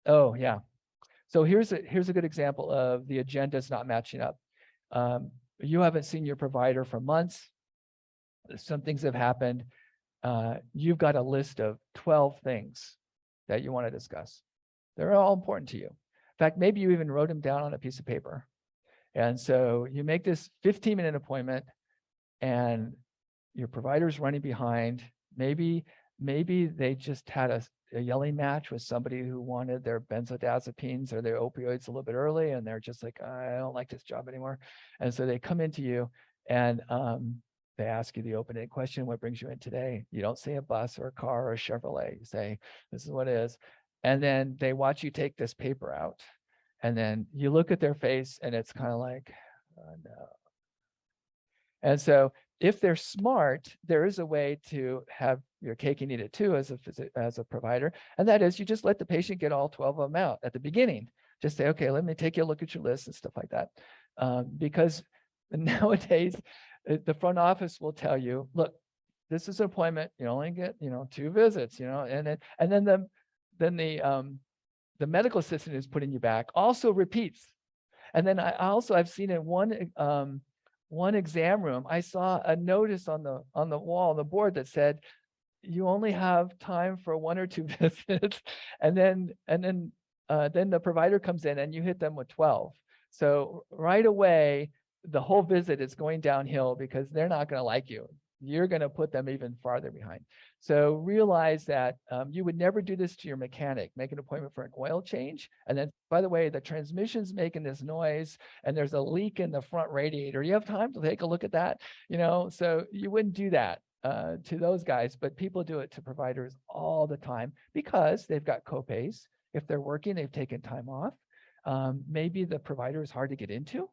Oh yeah. So here's a good example of the agendas not matching up. You haven't seen your provider for months. Some things have happened. You've got a list of 12 things that you want to discuss. They're all important to you. In fact, maybe you even wrote them down on a piece of paper. And so you make this 15-minute appointment and your provider's running behind. Maybe they just had a yelling match with somebody who wanted their benzodiazepines or their opioids a little bit early, and they're just like, I don't like this job anymore. And so they come into you and they ask you the open-ended question, what brings you in today? You don't say a bus or a car or a Chevrolet. You say, this is what it is. And then they watch you take this paper out. And then you look at their face and it's kind of like, oh, no. And so if they're smart, there is a way to have your cake and eat it too as a provider. And that is, you just let the patient get all 12 of them out at the beginning. Just say, okay, let me take you a look at your list and stuff like that. Because nowadays, the front office will tell you, look, this is an appointment. You only get, 2 visits, and then the medical assistant who's putting you back also repeats. And then I've seen in one exam room, I saw a notice on the wall, on the board that said, you only have time for 1 or 2 visits. And then the provider comes in and you hit them with 12. So right away, the whole visit is going downhill because they're not going to like you. You're going to put them even farther behind. So realize that you would never do this to your mechanic. Make an appointment for an oil change. And then, by the way, the transmission's making this noise and there's a leak in the front radiator. You have time to take a look at that? So you wouldn't do that to those guys, but people do it to providers all the time because they've got copays. If they're working, they've taken time off. Maybe the provider is hard to get into.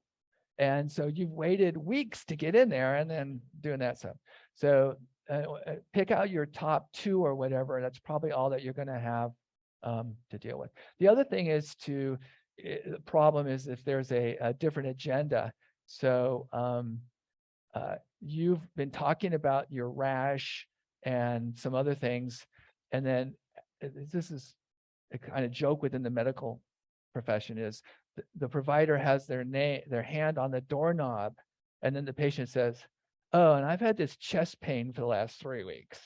And so you've waited weeks to get in there and then doing that stuff. So pick out your top 2 or whatever. That's probably all that you're going to have to deal with. The other thing is the problem is if there's a different agenda. So you've been talking about your rash and some other things. And then this is a kind of joke within the medical profession is the provider has their hand on the doorknob, and then the patient says, oh, and I've had this chest pain for the last 3 weeks.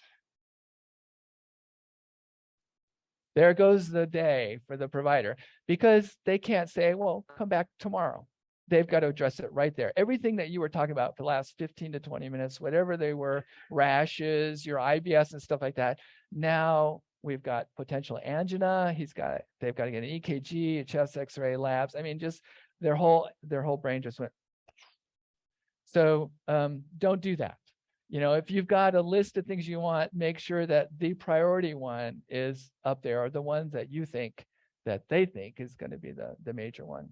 There goes the day for the provider because they can't say, well, come back tomorrow. They've got to address it right there. Everything that you were talking about for the last 15 to 20 minutes, whatever they were, rashes, your IBS and stuff like that. Now we've got potential angina. They've got to get an EKG, a chest X-ray, labs. I mean, just their whole brain just went. So don't do that. If you've got a list of things you want, make sure that the priority one is up there, or the ones that you think that they think is going to be the major one.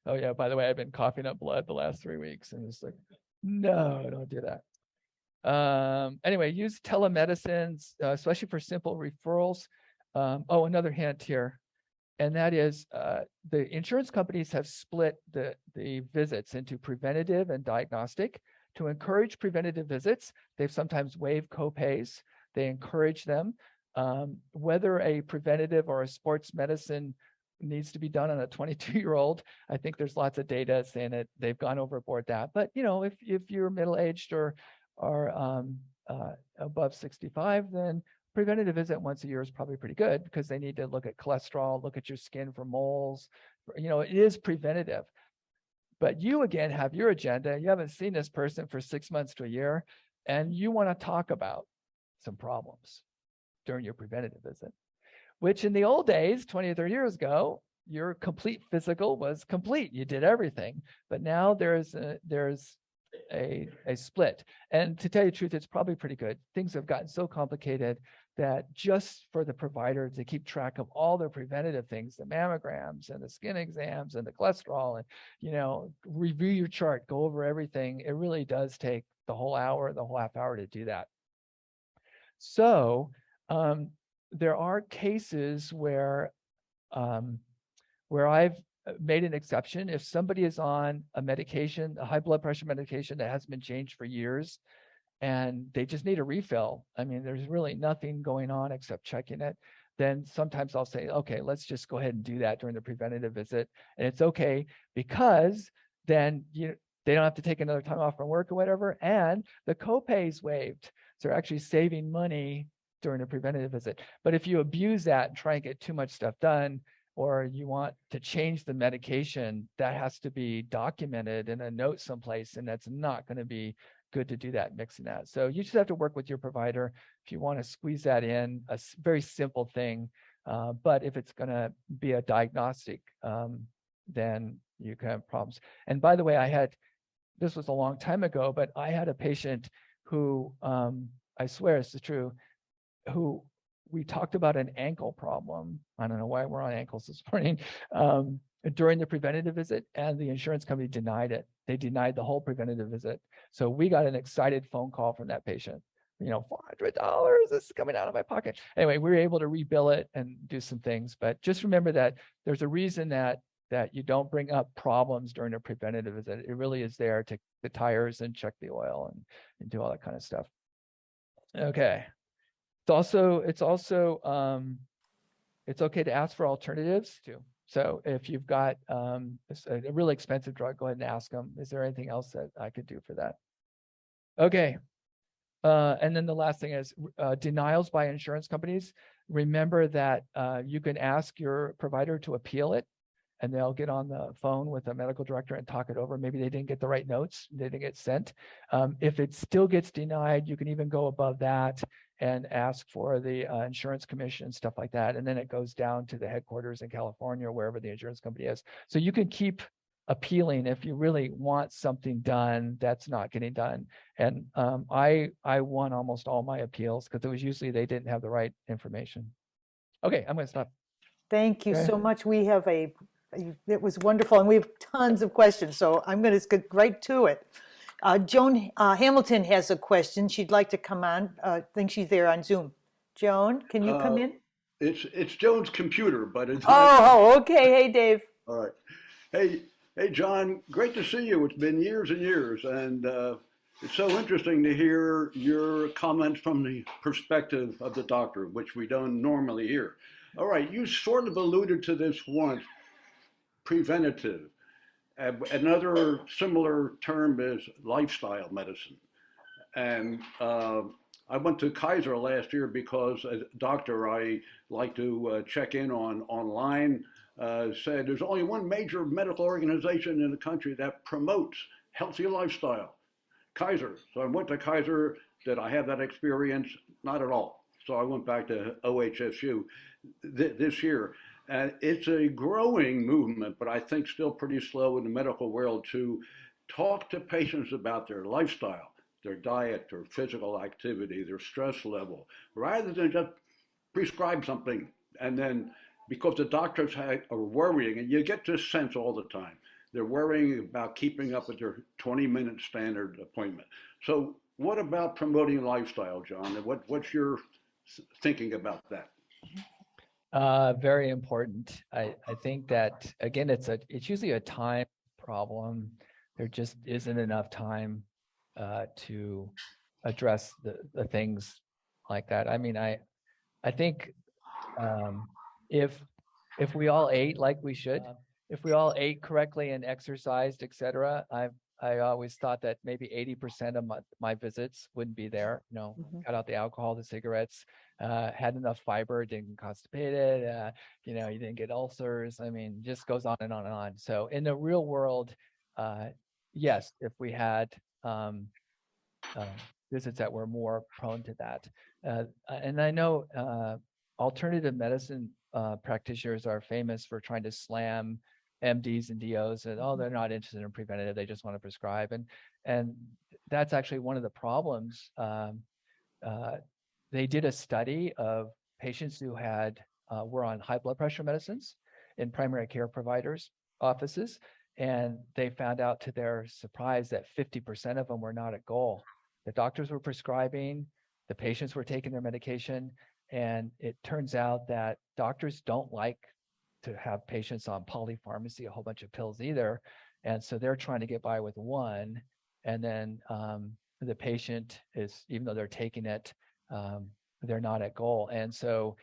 Oh yeah, by the way, I've been coughing up blood the last 3 weeks, and it's like, No, don't do that. Anyway, use telemedicines, especially for simple referrals. Oh, another hint here, and that is the insurance companies have split the visits into preventative and diagnostic. To encourage preventative visits, they've sometimes waived copays. They encourage them. Whether a preventative or a sports medicine needs to be done on a 22-year-old, I think there's lots of data saying that they've gone overboard that. But if you're middle-aged or above 65, then preventative visit once a year is probably pretty good, because they need to look at cholesterol, look at your skin for moles. It is preventative. But you, again, have your agenda. You haven't seen this person for 6 months to a year, and you want to talk about some problems during your preventative visit, which in the old days, 20 or 30 years ago, your complete physical was complete. You did everything. But now there's a split. And to tell you the truth, it's probably pretty good. Things have gotten so complicated that just for the provider to keep track of all their preventative things, the mammograms and the skin exams and the cholesterol, and review your chart, go over everything, it really does take the whole hour, the whole half hour to do that. So there are cases where I've made an exception. If somebody is on a medication, a high blood pressure medication that hasn't been changed for years, and they just need a refill, I mean, there's really nothing going on except checking it, then sometimes I'll say, okay, let's just go ahead and do that during the preventative visit. And it's okay, because then they don't have to take another time off from work or whatever, and the copay is waived. So they're actually saving money during a preventative visit. But if you abuse that and try and get too much stuff done, or you want to change the medication, that has to be documented in a note someplace, and that's not going to be good to do that, mixing that. So you just have to work with your provider if you want to squeeze that in, a very simple thing. But if it's going to be a diagnostic, then you can have problems. And by the way, this was a long time ago, but I had a patient who, I swear this is true, who we talked about an ankle problem. I don't know why we're on ankles this morning. During the preventative visit, and the insurance company denied it. They denied the whole preventative visit. So we got an excited phone call from that patient. $400, this is coming out of my pocket. Anyway, we were able to rebill it and do some things. But just remember that there's a reason that you don't bring up problems during a preventative visit. It really is there to the tires and check the oil and do all that kind of stuff. Okay. It's okay to ask for alternatives too. So if you've got a really expensive drug, go ahead and ask them, is there anything else that I could do for that? Okay. And then the last thing is denials by insurance companies. Remember that you can ask your provider to appeal it, and they'll get on the phone with a medical director and talk it over. Maybe they didn't get the right notes, they didn't get sent. If it still gets denied, you can even go above that and ask for the insurance commission, stuff like that. And then it goes down to the headquarters in California or wherever the insurance company is. So you can keep appealing if you really want something done that's not getting done. And I won almost all my appeals because it was usually they didn't have the right information. Okay, I'm going to stop. Thank you so much. We have it was wonderful, and we have tons of questions, so I'm going to get right to it. Joan Hamilton has a question. She'd like to come on. I think she's there on Zoom. Joan, can you come in? It's Joan's computer, but it's Oh, okay. Hey, Dave. all right. Hey, John. Great to see you. It's been years and years, and it's so interesting to hear your comments from the perspective of the doctor, which we don't normally hear. All right, you sort of alluded to this once. Preventative. Another similar term is lifestyle medicine. And I went to Kaiser last year because a doctor I like to check in on online said there's only one major medical organization in the country that promotes healthy lifestyle, Kaiser. So I went to Kaiser. Did I have that experience? Not at all. So I went back to OHSU this year. It's a growing movement, but I think still pretty slow in the medical world to talk to patients about their lifestyle, their diet, their physical activity, their stress level, rather than just prescribe something. And then because the doctors are worrying, and you get this sense all the time, they're worrying about keeping up with their 20-minute standard appointment. So what about promoting lifestyle, John? And what's your thinking about that? Very important. I think that again, it's usually a time problem. There just isn't enough time to address the things like that. I mean, I think if we all ate like we should, if we all ate correctly and exercised, etc., I always thought that maybe 80% of my visits wouldn't be there. Cut out the alcohol, the cigarettes, had enough fiber, didn't get constipated, you didn't get ulcers. I mean, just goes on and on and on. So in the real world, yes, if we had visits that were more prone to that. And I know alternative medicine practitioners are famous for trying to slam MDs and DOs and they're not interested in preventative, they just want to prescribe. And that's actually one of the problems. They did a study of patients who were on high blood pressure medicines in primary care providers' offices, and they found out to their surprise that 50% of them were not at goal. The doctors were prescribing, the patients were taking their medication, and it turns out that doctors don't like to have patients on polypharmacy, a whole bunch of pills either. And so they're trying to get by with one. And then the patient is, even though they're taking it, they're not at goal. And so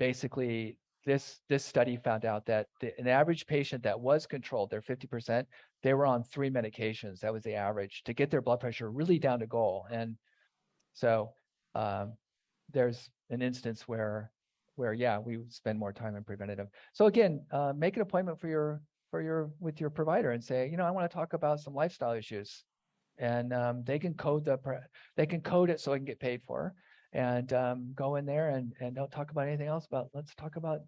basically this study found out that an average patient that was controlled, their 50%, they were on 3 medications. That was the average to get their blood pressure really down to goal. And so there's an instance where yeah, we would spend more time in preventative. So again, make an appointment with your provider and say, I want to talk about some lifestyle issues, and they can code it so I can get paid for, and go in there and don't talk about anything else. But let's talk about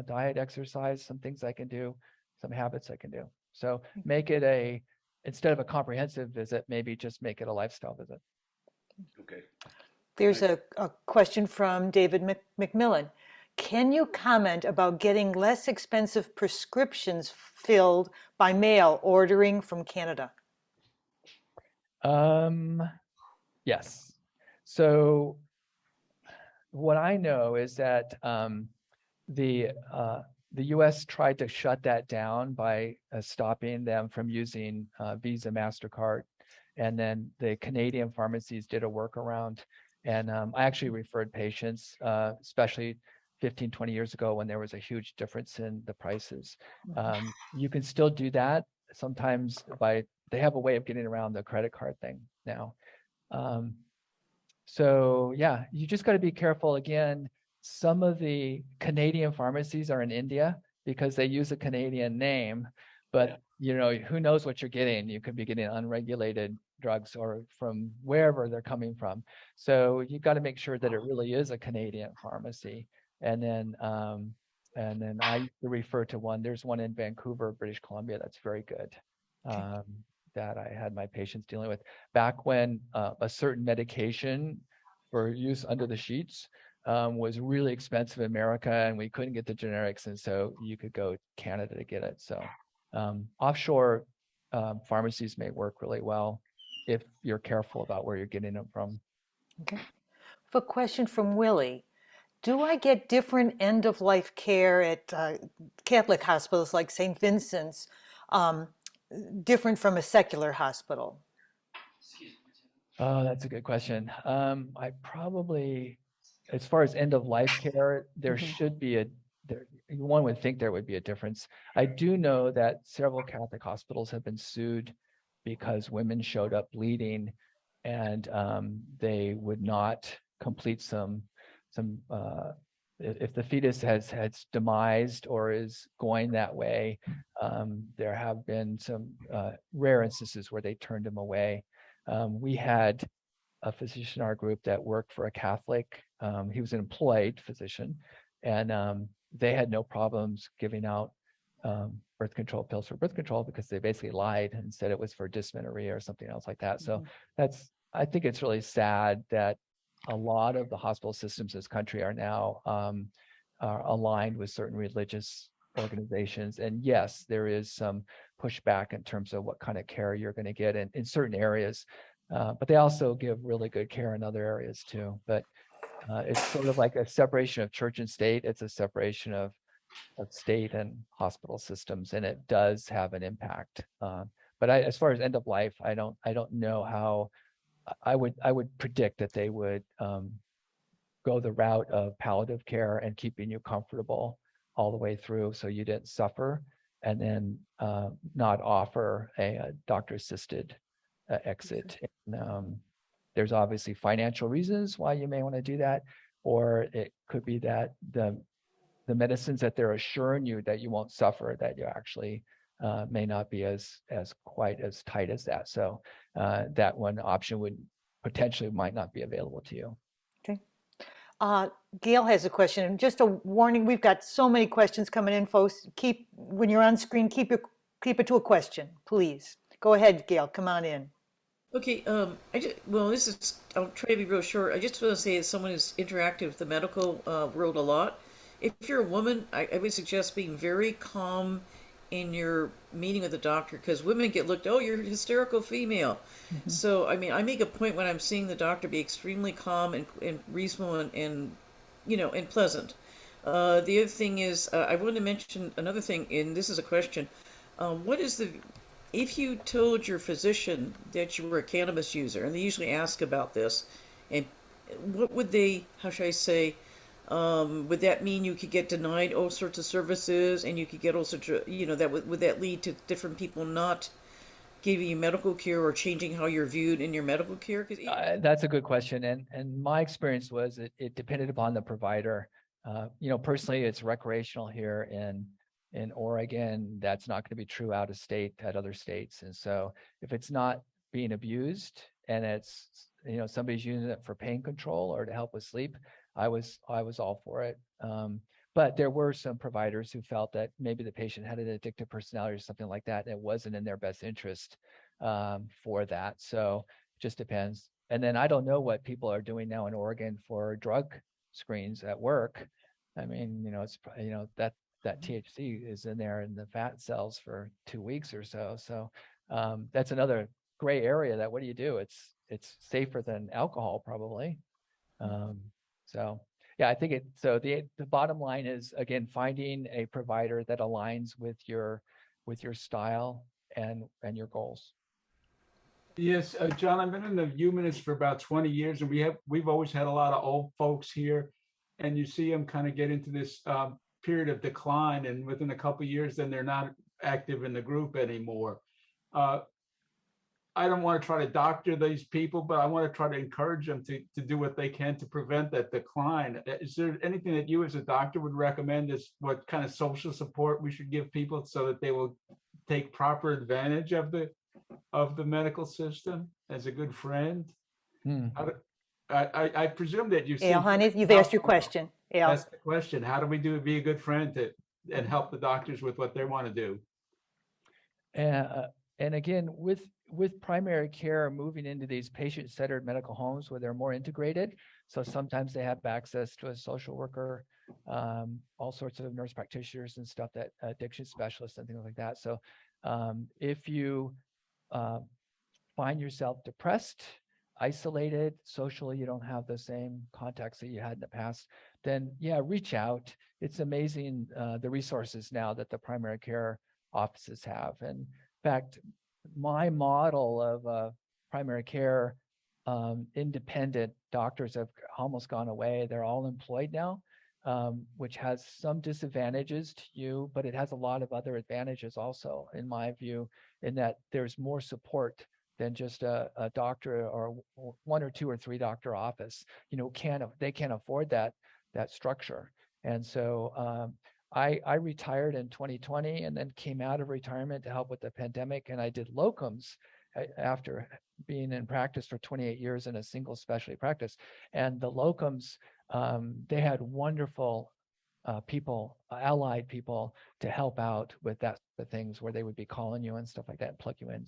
diet, exercise, some things I can do, some habits I can do. So make it instead of a comprehensive visit, maybe just make it a lifestyle visit. Okay. There's a question from David McMillan. Can you comment about getting less expensive prescriptions filled by mail ordering from Canada? Yes. So what I know is that the U.S. tried to shut that down by stopping them from using Visa, MasterCard, and then the Canadian pharmacies did a workaround. And I actually referred patients, especially 15, 20 years ago when there was a huge difference in the prices. You can still do that sometimes they have a way of getting around the credit card thing now. So yeah, you just got to be careful. Again, some of the Canadian pharmacies are in India because they use a Canadian name, but who knows what you're getting? You could be getting unregulated drugs or from wherever they're coming from. So you got to make sure that it really is a Canadian pharmacy. And then I used to refer to one. There's one in Vancouver, British Columbia, that's very good. That I had my patients dealing with back when a certain medication for use under the sheets was really expensive in America, and we couldn't get the generics, and so you could go to Canada to get it. So offshore pharmacies may work really well if you're careful about where you're getting them from. Okay. I have a question from Willie. Do I get different end-of-life care at Catholic hospitals like St. Vincent's, different from a secular hospital? Oh, that's a good question. I probably, as far as end-of-life care, there should be one would think there would be a difference. I do know that several Catholic hospitals have been sued because women showed up bleeding and they would not complete some if the fetus has demised or is going that way, there have been some rare instances where they turned him away. We had a physician in our group that worked for a Catholic. He was an employed physician, and they had no problems giving out birth control pills for birth control because they basically lied and said it was for dysmenorrhea or something else like that. So I think it's really sad that a lot of the hospital systems in this country are now are aligned with certain religious organizations. And yes, there is some push back in terms of what kind of care you're going to get in certain areas. But they also give really good care in other areas too. But it's sort of like a separation of church and state. It's a separation of state and hospital systems, and it does have an impact. But as far as end of life, I don't know how. I would predict that they would go the route of palliative care and keeping you comfortable all the way through, so you didn't suffer, and then not offer a doctor-assisted exit. And, there's obviously financial reasons why you may want to do that, or it could be that the medicines that they're assuring you that you won't suffer, that you actually may not be as quite as tight as that. So that one option would potentially might not be available to you. Okay. Gail has a question. And just a warning, we've got so many questions coming in, folks. When you're on screen, keep it to a question, please. Go ahead, Gail, come on in. Okay, I'll try to be real short. I just want to say, as someone who's interacted with the medical world a lot, if you're a woman, I would suggest being very calm in your meeting with the doctor, because women get looked, oh, you're a hysterical female. Mm-hmm. So, I mean, I make a point when I'm seeing the doctor be extremely calm and reasonable and pleasant. The other thing is, I want to mention another thing, and this is a question. If you told your physician that you were a cannabis user, and they usually ask about this, and what would they, how should I say, would that mean you could get denied all sorts of services, and you could get all sorts of, would that lead to different people not giving you medical care or changing how you're viewed in your medical care? That's a good question. And my experience was it depended upon the provider. Personally, it's recreational here in Oregon. That's not going to be true out of state at other states. And so if it's not being abused and it's, somebody's using it for pain control or to help with sleep, I was all for it. But there were some providers who felt that maybe the patient had an addictive personality or something like that, and it wasn't in their best interest for that. So it just depends. And then I don't know what people are doing now in Oregon for drug screens at work. I mean, it's that THC is in there in the fat cells for 2 weeks or so. So that's another gray area. That what do you do? It's safer than alcohol probably. So yeah, I think the bottom line is, again, finding a provider that aligns with your style and your goals. Yes, John, I've been in the humanist for about 20 years, and we've always had a lot of old folks here, and you see them kind of get into this period of decline, and within a couple of years, then they're not active in the group anymore. I don't want to try to doctor these people, but I want to try to encourage them to do what they can to prevent that decline. Is there anything that you as a doctor would recommend as what kind of social support we should give people so that they will take proper advantage of the medical system as a good friend? I presume that you've seen. Honey, you've asked your question. That's the question. How do we be a good friend and help the doctors with what they want to do? And again, with primary care moving into these patient-centered medical homes where they're more integrated, so sometimes they have access to a social worker, all sorts of nurse practitioners and stuff, that addiction specialists and things like that. So if you find yourself depressed, isolated, socially, you don't have the same contacts that you had in the past, then yeah, reach out. It's amazing the resources now that the primary care offices have. And in fact, my model of primary care, independent doctors have almost gone away. They're all employed now, which has some disadvantages to you, but it has a lot of other advantages also, in my view, in that there's more support than just a doctor or 1 or 2 or 3 doctor office. They can't afford that structure. And so I retired in 2020 and then came out of retirement to help with the pandemic. And I did locums after being in practice for 28 years in a single specialty practice. And the locums, they had wonderful people, allied people to help out with the things where they would be calling you and stuff like that and plug you in.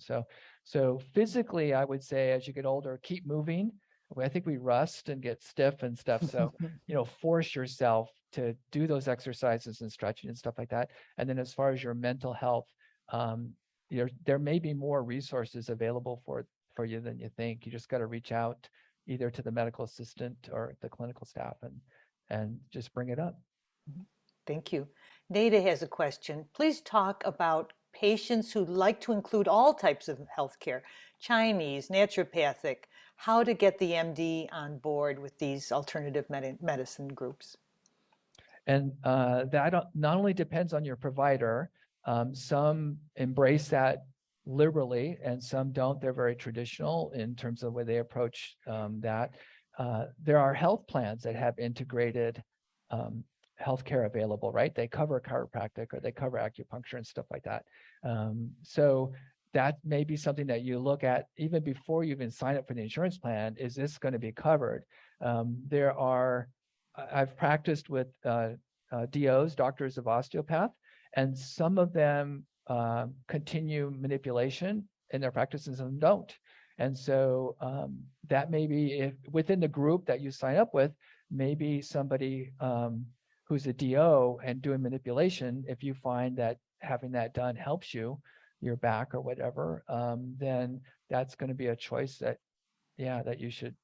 So physically, I would say as you get older, keep moving. I think we rust and get stiff and stuff. So, force yourself to do those exercises and stretching and stuff like that. And then as far as your mental health, there may be more resources available for you than you think. You just got to reach out either to the medical assistant or the clinical staff and just bring it up. Thank you. Nada has a question. Please talk about patients who like to include all types of healthcare, Chinese, naturopathic, how to get the MD on board with these alternative medicine groups. And that not only depends on your provider, some embrace that liberally and some don't. They're very traditional in terms of where they approach that. There are health plans that have integrated healthcare available, right? They cover chiropractic or they cover acupuncture and stuff like that. So that may be something that you look at even before you even sign up for the insurance plan. Is this going to be covered? I've practiced with DOs, doctors of osteopath, and some of them continue manipulation in their practices and don't. And so that may be, if within the group that you sign up with, maybe somebody who's a DO and doing manipulation, if you find that having that done helps you, your back or whatever, then that's going to be a choice that, that you should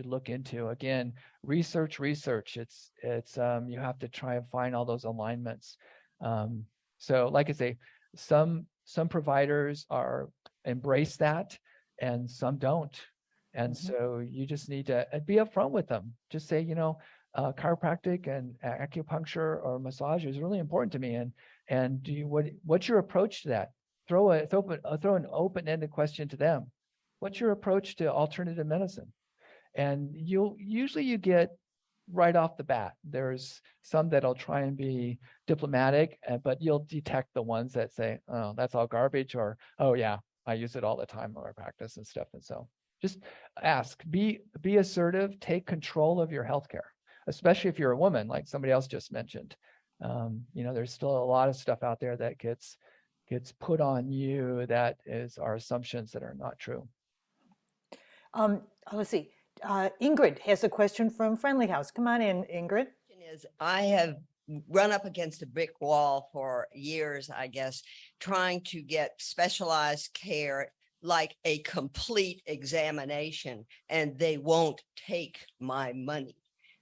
look into. Again, research. It's you have to try and find all those alignments. So like I say, some providers embrace that and some don't. And so you just need to be upfront with them. Just say, chiropractic and acupuncture or massage is really important to me. And what's your approach to that? Throw an open-ended question to them. What's your approach to alternative medicine? And you get right off the bat. There's some that'll try and be diplomatic, but you'll detect the ones that say, "Oh, that's all garbage," or "Oh yeah, I use it all the time in my practice and stuff." And so, just ask, be assertive, take control of your healthcare, especially if you're a woman, like somebody else just mentioned. There's still a lot of stuff out there that gets put on you that are assumptions that are not true. Let's see. Ingrid has a question from Friendly House. Come on in, Ingrid. I have run up against a brick wall for years, I guess, trying to get specialized care like a complete examination, and they won't take my money.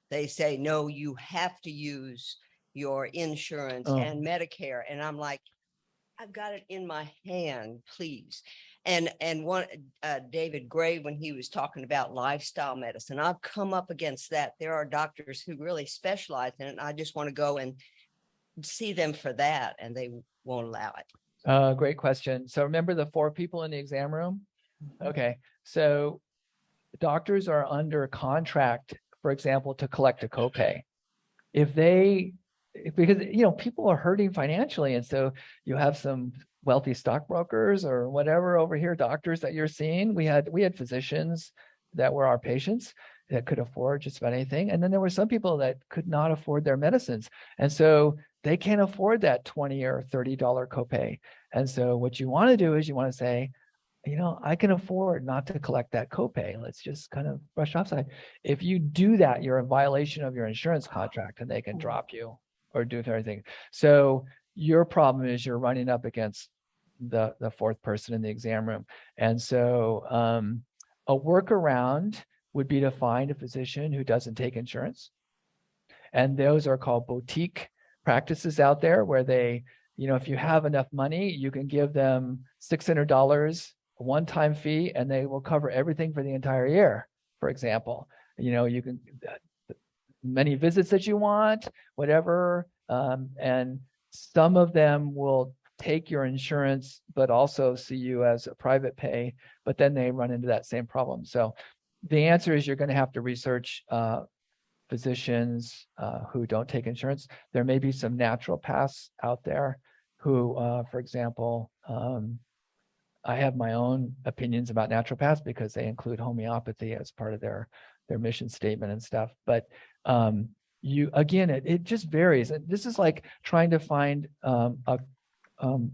They say, no, you have to use your insurance and Medicare. And I'm like, I've got it in my hand, please. And one, David Gray, when he was talking about lifestyle medicine, I've come up against that. There are doctors who really specialize in it. And I just want to go and see them for that, and they won't allow it. Great question. So remember the 4 people in the exam room? Okay. So doctors are under contract, for example, to collect a copay. Because people are hurting financially, and so you have some wealthy stockbrokers or whatever over here, doctors that you're seeing. We had physicians that were our patients that could afford just about anything, and then there were some people that could not afford their medicines, and so they can't afford that $20 or $30 copay. And so what you want to do is you want to say, I can afford not to collect that copay. Let's just kind of brush offside. If you do that, you're in violation of your insurance contract, and they can drop you or do everything. So your problem is you're running up against the 4th person in the exam room. And so a workaround would be to find a physician who doesn't take insurance. And those are called boutique practices out there where they, if you have enough money, you can give them $600 one-time fee, and they will cover everything for the entire year. For example, you can many visits that you want, whatever. And some of them will take your insurance, but also see you as a private pay, but then they run into that same problem. So the answer is you're going to have to research physicians who don't take insurance. There may be some naturopaths out there who, for example, I have my own opinions about naturopaths because they include homeopathy as part of their mission statement and stuff. But it just varies. And this is like trying to find a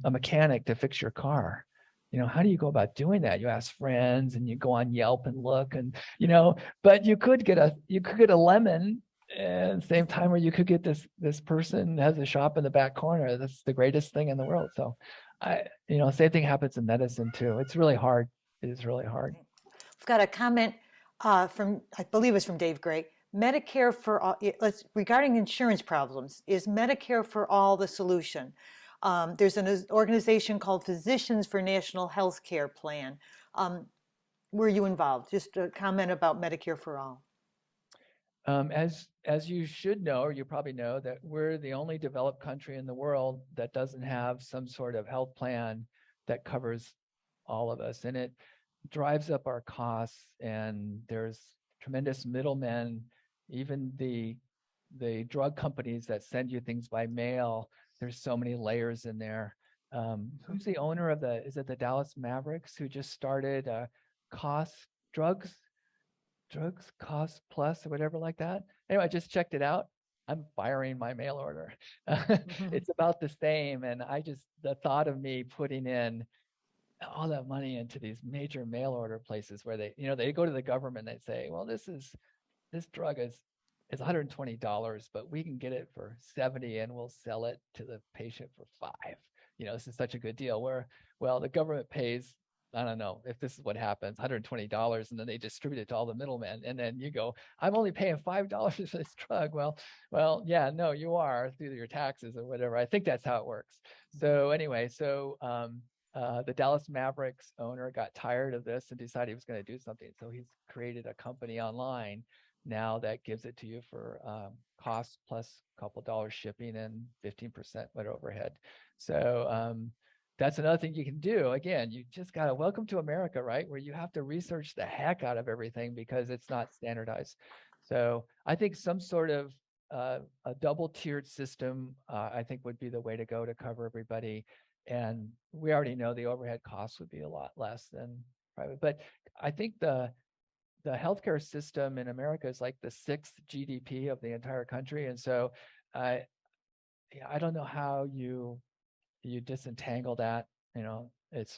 mechanic to fix your car. How do you go about doing that? You ask friends and you go on Yelp and look, and but you could get a lemon at the same time, or you could get this person has a shop in the back corner. That's the greatest thing in the world. So Same thing happens in medicine too. It's really hard. It is really hard. I've got a comment from, I believe it's from Dave Gray. Medicare for all, regarding insurance problems, is Medicare for all the solution? There's an organization called Physicians for National Health Care Plan. Were you involved? Just a comment about Medicare for all. As you should know, or you probably know, that we're the only developed country in the world that doesn't have some sort of health plan that covers all of us, and it drives up our costs. And there's tremendous middlemen, even the drug companies that send you things by mail. There's so many layers in there. Who's the owner of is it the Dallas Mavericks, who just started drugs cost plus or whatever like that? Anyway, I just checked it out. I'm firing my mail order. It's about the same. And the thought of me putting in all that money into these major mail order places where they go to the government, they say, well, this drug is $120, but we can get it for $70 and we'll sell it to the patient for $5. This is such a good deal. Well, the government pays, I don't know if this is what happens, $120, and then they distribute it to all the middlemen. And then you go, I'm only paying $5 for this drug. Well, yeah, no, you are, through your taxes or whatever. I think that's how it works. So anyway, the Dallas Mavericks owner got tired of this and decided he was going to do something. So he's created a company online now that gives it to you for cost plus a couple dollars shipping and 15% what overhead. So that's another thing you can do. Again, you just got to, welcome to America, right? Where you have to research the heck out of everything because it's not standardized. So I think some sort of a double tiered system, I think would be the way to go to cover everybody. And we already know the overhead costs would be a lot less than private. But I think the healthcare system in America is like the 6th GDP of the entire country. And so I don't know how you disentangle that. It's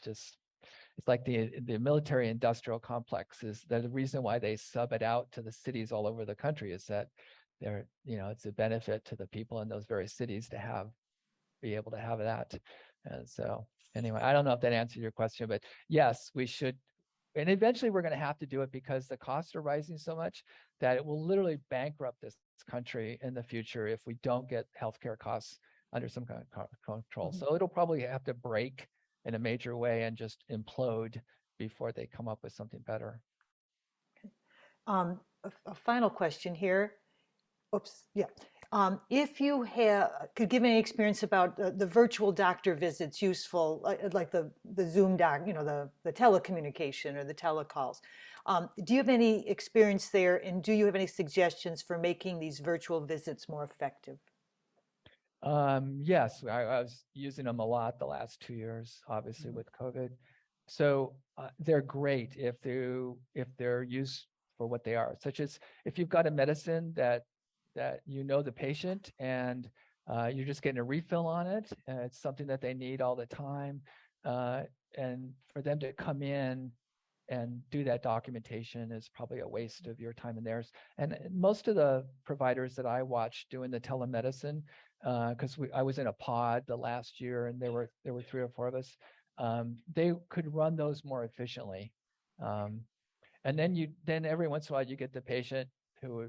like the military industrial complex is the reason why they sub it out to the cities all over the country, is that it's a benefit to the people in those various cities to be able to have that. And so anyway, I don't know if that answered your question, but yes, we should. And eventually we're going to have to do it because the costs are rising so much that it will literally bankrupt this country in the future if we don't get healthcare costs under some kind of control. So it'll probably have to break in a major way and just implode before they come up with something better. A final question here. Oops, yeah. If you could give any experience about the virtual doctor visits useful, like the Zoom doc, the telecommunication or the telecalls. Do you have any experience there, and do you have any suggestions for making these virtual visits more effective? Yes, I was using them a lot the last 2 years, obviously with COVID. So they're great if they're used for what they are, such as if you've got a medicine that the patient and you're just getting a refill on it. It's something that they need all the time. And for them to come in and do that documentation is probably a waste of your time and theirs. And most of the providers that I watched doing the telemedicine, because I was in a pod the last year and there were 3 or 4 of us, they could run those more efficiently. And then every once in a while you get the patient who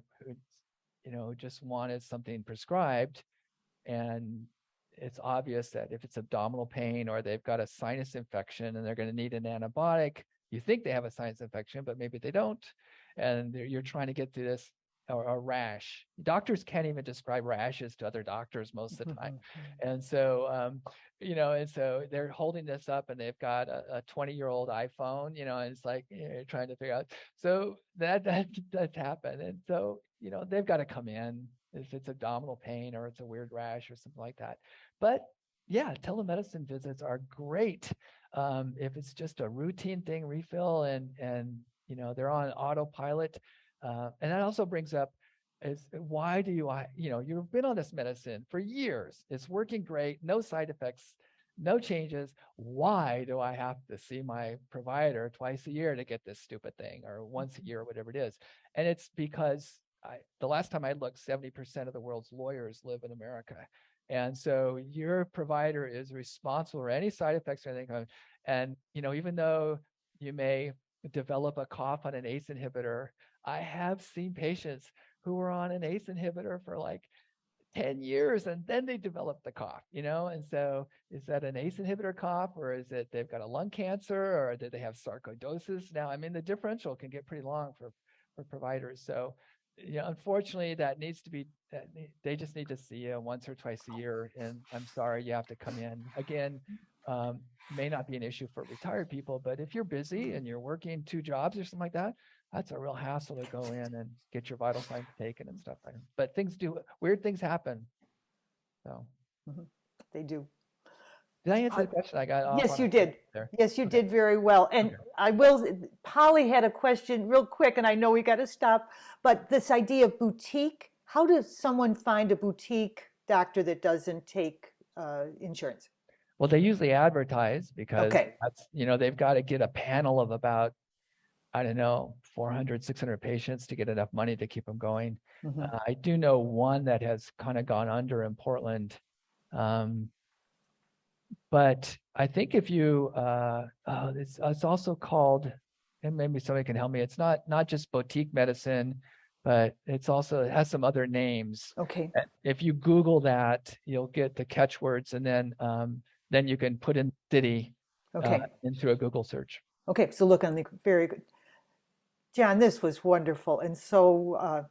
just wanted something prescribed, and it's obvious that if it's abdominal pain or they've got a sinus infection and they're going to need an antibiotic, you think they have a sinus infection, but maybe they don't. And you're trying to get through this, or a rash. Doctors can't even describe rashes to other doctors most of the time. And so, and so they're holding this up and they've got a 20-year-old iPhone, and it's like, trying to figure out. So that's happened. And so, they've got to come in if it's abdominal pain or it's a weird rash or something like that. But yeah, telemedicine visits are great. If it's just a routine thing, refill, and they're on autopilot. And that also brings up is, why do you've been on this medicine for years. It's working great, no side effects, no changes. Why do I have to see my provider twice a year to get this stupid thing, or once a year, or whatever it is? And it's because the last time I looked, 70% of the world's lawyers live in America. And so your provider is responsible for any side effects or anything. And, you know, even though you may develop a cough on an ACE inhibitor, I have seen patients who were on an ACE inhibitor for like 10 years and then they develop the cough, you know? And so is that an ACE inhibitor cough, or is it they've got a lung cancer, or did they have sarcoidosis? Now, I mean, the differential can get pretty long for providers. So, you know, unfortunately, that needs to be, they just need to see you once or twice a year. And I'm sorry, you have to come in. Again, may not be an issue for retired people, but if you're busy and you're working 2 jobs or something like that, that's a real hassle to go in and get your vital signs taken and stuff like that. But weird things happen. So They do. did I answer the question? I got off Yes, on you a did. there. Yes, you Okay. did very well. And Polly had a question real quick, and I know we got to stop, but this idea of boutique, how does someone find a boutique doctor that doesn't take insurance? Well, they usually advertise because Okay. that's, you know, they've got to get a panel of about, I don't know, 400, 600 patients to get enough money to keep them going. Mhm. I do know one that has kind of gone under in Portland. But I think if you, it's also called, and maybe somebody can help me. It's not just boutique medicine, but it has some other names. Okay. If you Google that, you'll get the catchwords, and then you can put in city Okay. into a Google search. Okay. So look on the very good. John, this was wonderful. And so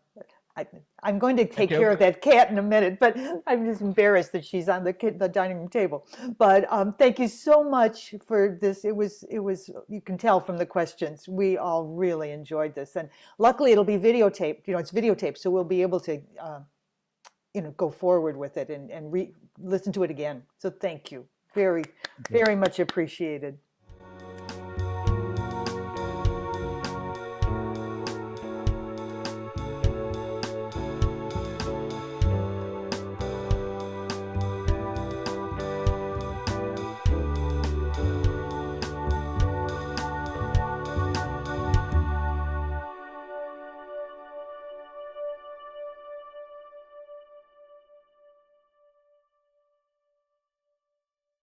I'm going to take care of that cat in a minute, but I'm just embarrassed that she's on the dining room table. But thank you so much for this. It was, you can tell from the questions, we all really enjoyed this. And luckily it'll be videotaped, you know, it's videotaped, so we'll be able to, you know, go forward with it and listen to it again. So thank you. Very, very much appreciated.